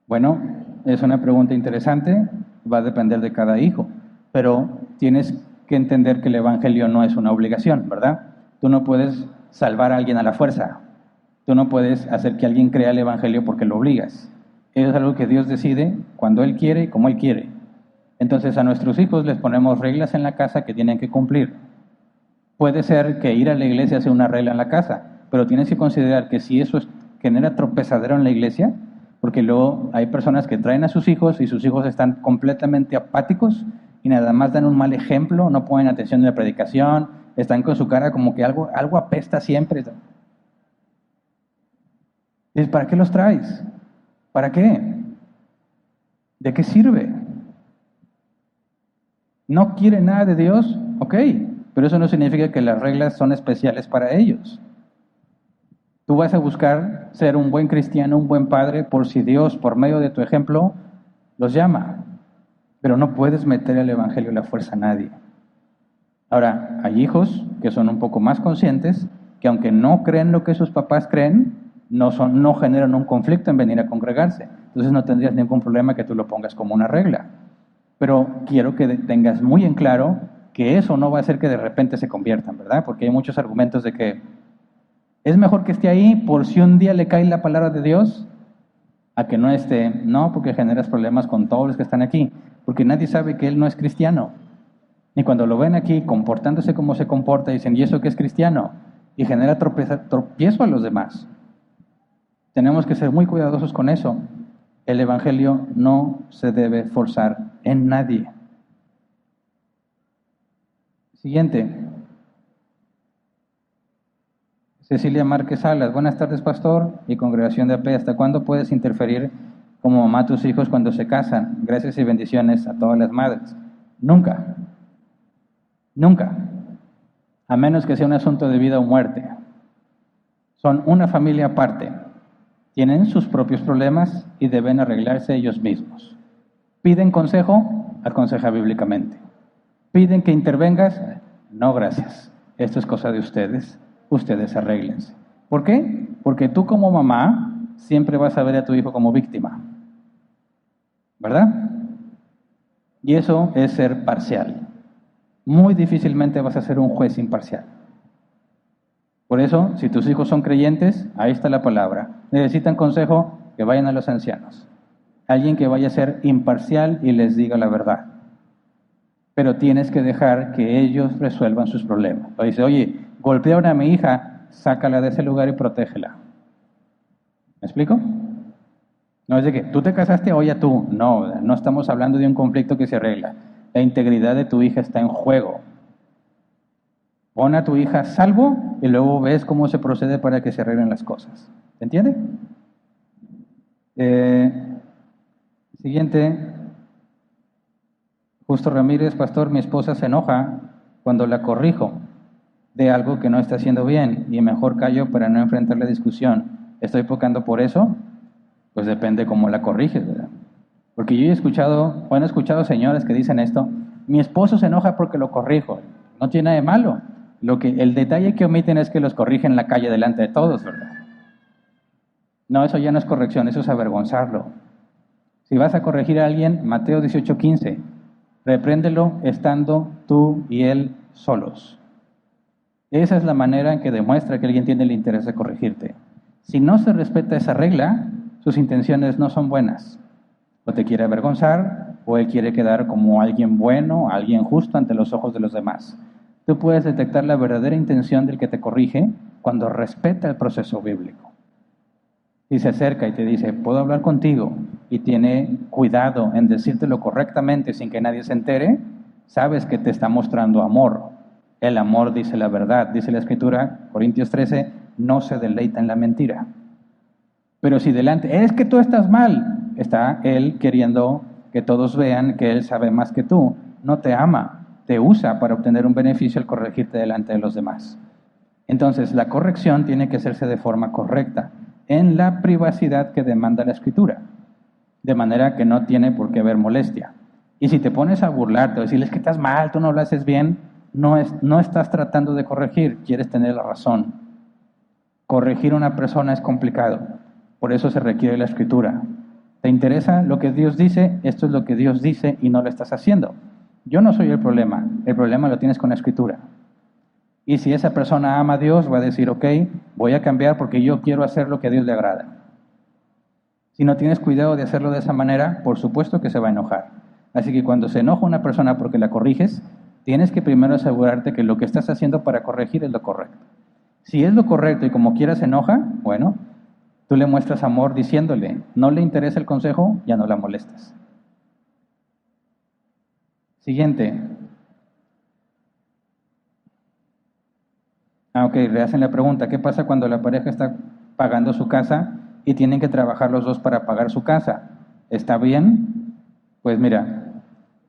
Bueno, es una pregunta interesante. Va a depender de cada hijo. Pero tienes que entender que el evangelio no es una obligación, ¿verdad? Tú no puedes salvar a alguien a la fuerza. Tú no puedes hacer que alguien crea el evangelio porque lo obligas. Eso es algo que Dios decide cuando Él quiere y como Él quiere. Entonces a nuestros hijos les ponemos reglas en la casa que tienen que cumplir. Puede ser que ir a la iglesia sea una regla en la casa, pero tienes que considerar que si eso genera tropezadero en la iglesia, porque luego hay personas que traen a sus hijos y sus hijos están completamente apáticos y nada más dan un mal ejemplo, no ponen atención en la predicación, están con su cara como que algo apesta siempre. Dices, ¿para qué los traes? ¿Para qué? ¿De qué sirve? ¿No quieren nada de Dios? Ok, pero eso no significa que las reglas son especiales para ellos. Tú vas a buscar ser un buen cristiano, un buen padre, por si Dios, por medio de tu ejemplo, los llama. Pero no puedes meter el evangelio a la fuerza a nadie. Ahora, hay hijos que son un poco más conscientes, que aunque no creen lo que sus papás creen, no generan un conflicto en venir a congregarse. Entonces no tendrías ningún problema que tú lo pongas como una regla. Pero quiero que tengas muy en claro que eso no va a hacer que de repente se conviertan, ¿verdad? Porque hay muchos argumentos de que es mejor que esté ahí por si un día le cae la palabra de Dios a que no esté. No, porque generas problemas con todos los que están aquí, porque nadie sabe que él no es cristiano. Y cuando lo ven aquí comportándose como se comporta, dicen, ¿y eso qué es cristiano? Y genera tropiezo a los demás. Tenemos que ser muy cuidadosos con eso. El evangelio no se debe forzar en nadie. Siguiente. Cecilia Márquez Salas. Buenas tardes, pastor y congregación de AP. ¿Hasta cuándo puedes interferir como mamá a tus hijos cuando se casan? Gracias y bendiciones a todas las madres. Nunca. Nunca. A menos que sea un asunto de vida o muerte. Son una familia aparte. Tienen sus propios problemas y deben arreglarse ellos mismos. ¿Piden consejo? Aconseja bíblicamente. ¿Piden que intervengas? No, gracias. Esto es cosa de ustedes. Ustedes arréglense. ¿Por qué? Porque tú como mamá siempre vas a ver a tu hijo como víctima. ¿Verdad? Y eso es ser parcial. Muy difícilmente vas a ser un juez imparcial. Por eso, si tus hijos son creyentes, ahí está la palabra. Necesitan consejo, que vayan a los ancianos. Alguien que vaya a ser imparcial y les diga la verdad. Pero tienes que dejar que ellos resuelvan sus problemas. O dice, oye, golpearon a mi hija, sácala de ese lugar y protégela. ¿Me explico? No es de que tú te casaste, oye tú. No, no estamos hablando de un conflicto que se arregla. La integridad de tu hija está en juego. Pon a tu hija a salvo y luego ves cómo se procede para que se arreglen las cosas. ¿Se entiende? Siguiente. Justo Ramírez, pastor, mi esposa se enoja cuando la corrijo de algo que no está haciendo bien y mejor callo para no enfrentar la discusión. ¿Estoy pecando por eso? Pues depende cómo la corriges, ¿verdad? Porque yo he escuchado señoras que dicen esto, mi esposo se enoja porque lo corrijo. No tiene nada de malo. El detalle que omiten es que los corrigen en la calle delante de todos, ¿verdad? No, eso ya no es corrección, eso es avergonzarlo. Si vas a corregir a alguien, Mateo 18:15, repréndelo estando tú y él solos. Esa es la manera en que demuestra que alguien tiene el interés de corregirte. Si no se respeta esa regla, sus intenciones no son buenas. O te quiere avergonzar, o él quiere quedar como alguien bueno, alguien justo ante los ojos de los demás. Tú puedes detectar la verdadera intención del que te corrige cuando respeta el proceso bíblico. Si se acerca y te dice, ¿puedo hablar contigo? Y tiene cuidado en decírtelo correctamente sin que nadie se entere, sabes que te está mostrando amor. El amor dice la verdad, dice la Escritura, Corintios 13, no se deleita en la mentira. Pero si delante, es que tú estás mal, está él queriendo que todos vean que él sabe más que tú. No te ama, te usa para obtener un beneficio al corregirte delante de los demás. Entonces, la corrección tiene que hacerse de forma correcta, en la privacidad que demanda la Escritura, de manera que no tiene por qué haber molestia. Y si te pones a burlarte o decirles que estás mal, tú no lo haces bien, no estás tratando de corregir, quieres tener la razón. Corregir a una persona es complicado, por eso se requiere la Escritura. ¿Te interesa lo que Dios dice? Esto es lo que Dios dice y no lo estás haciendo. Yo no soy el problema lo tienes con la Escritura. Y si esa persona ama a Dios, va a decir, ok, voy a cambiar porque yo quiero hacer lo que a Dios le agrada. Si no tienes cuidado de hacerlo de esa manera, por supuesto que se va a enojar. Así que cuando se enoja una persona porque la corriges, tienes que primero asegurarte que lo que estás haciendo para corregir es lo correcto. Si es lo correcto y como quiera se enoja, bueno, tú le muestras amor diciéndole, no le interesa el consejo, ya no la molestas. Siguiente. Ok, rehacen la pregunta, ¿qué pasa cuando la pareja está pagando su casa y tienen que trabajar los dos para pagar su casa? ¿Está bien? Pues mira,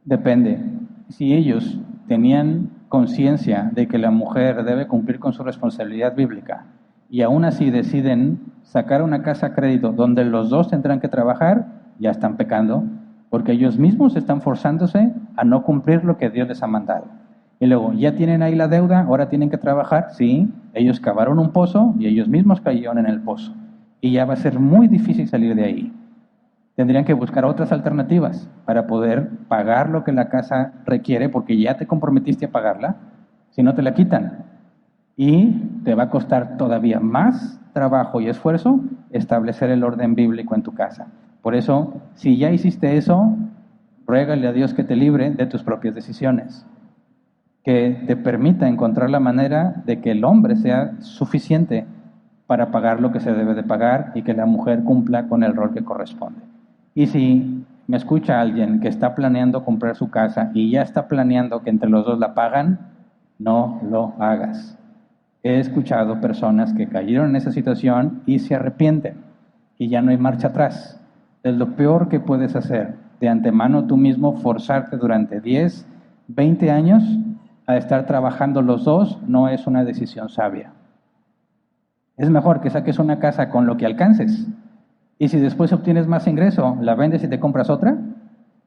depende. Si ellos tenían conciencia de que la mujer debe cumplir con su responsabilidad bíblica y aún así deciden sacar una casa a crédito donde los dos tendrán que trabajar, ya están pecando, porque ellos mismos están forzándose a no cumplir lo que Dios les ha mandado. Y luego, ya tienen ahí la deuda, ahora tienen que trabajar, sí, ellos cavaron un pozo y ellos mismos cayeron en el pozo. Y ya va a ser muy difícil salir de ahí. Tendrían que buscar otras alternativas para poder pagar lo que la casa requiere, porque ya te comprometiste a pagarla, si no te la quitan. Y te va a costar todavía más trabajo y esfuerzo establecer el orden bíblico en tu casa. Por eso, si ya hiciste eso, ruégale a Dios que te libre de tus propias decisiones, que te permita encontrar la manera de que el hombre sea suficiente para pagar lo que se debe de pagar y que la mujer cumpla con el rol que corresponde. Y si me escucha alguien que está planeando comprar su casa y ya está planeando que entre los dos la pagan, no lo hagas. He escuchado personas que cayeron en esa situación y se arrepienten y ya no hay marcha atrás. Es lo peor que puedes hacer. De antemano tú mismo forzarte durante 10, 20 años a estar trabajando los dos no es una decisión sabia. Es mejor que saques una casa con lo que alcances. Y si después obtienes más ingreso, la vendes y te compras otra,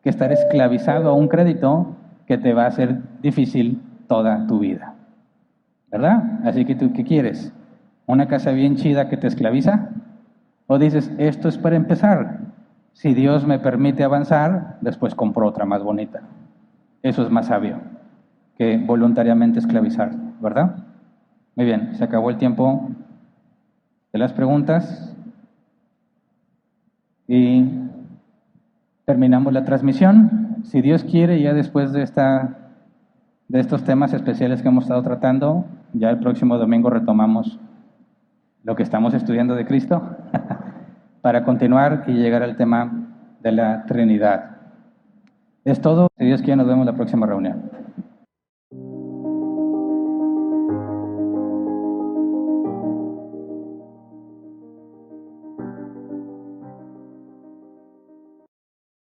que estar esclavizado a un crédito que te va a hacer difícil toda tu vida. ¿Verdad? Así que tú, ¿qué quieres? ¿Una casa bien chida que te esclaviza? ¿O dices, esto es para empezar? Si Dios me permite avanzar, después compro otra más bonita. Eso es más sabio que voluntariamente esclavizar, ¿verdad? Muy bien, se acabó el tiempo de las preguntas y terminamos la transmisión. Si Dios quiere, ya después de estos temas especiales que hemos estado tratando, ya el próximo domingo retomamos lo que estamos estudiando de Cristo para continuar y llegar al tema de la Trinidad. Es todo. Si Dios quiere, nos vemos en la próxima reunión.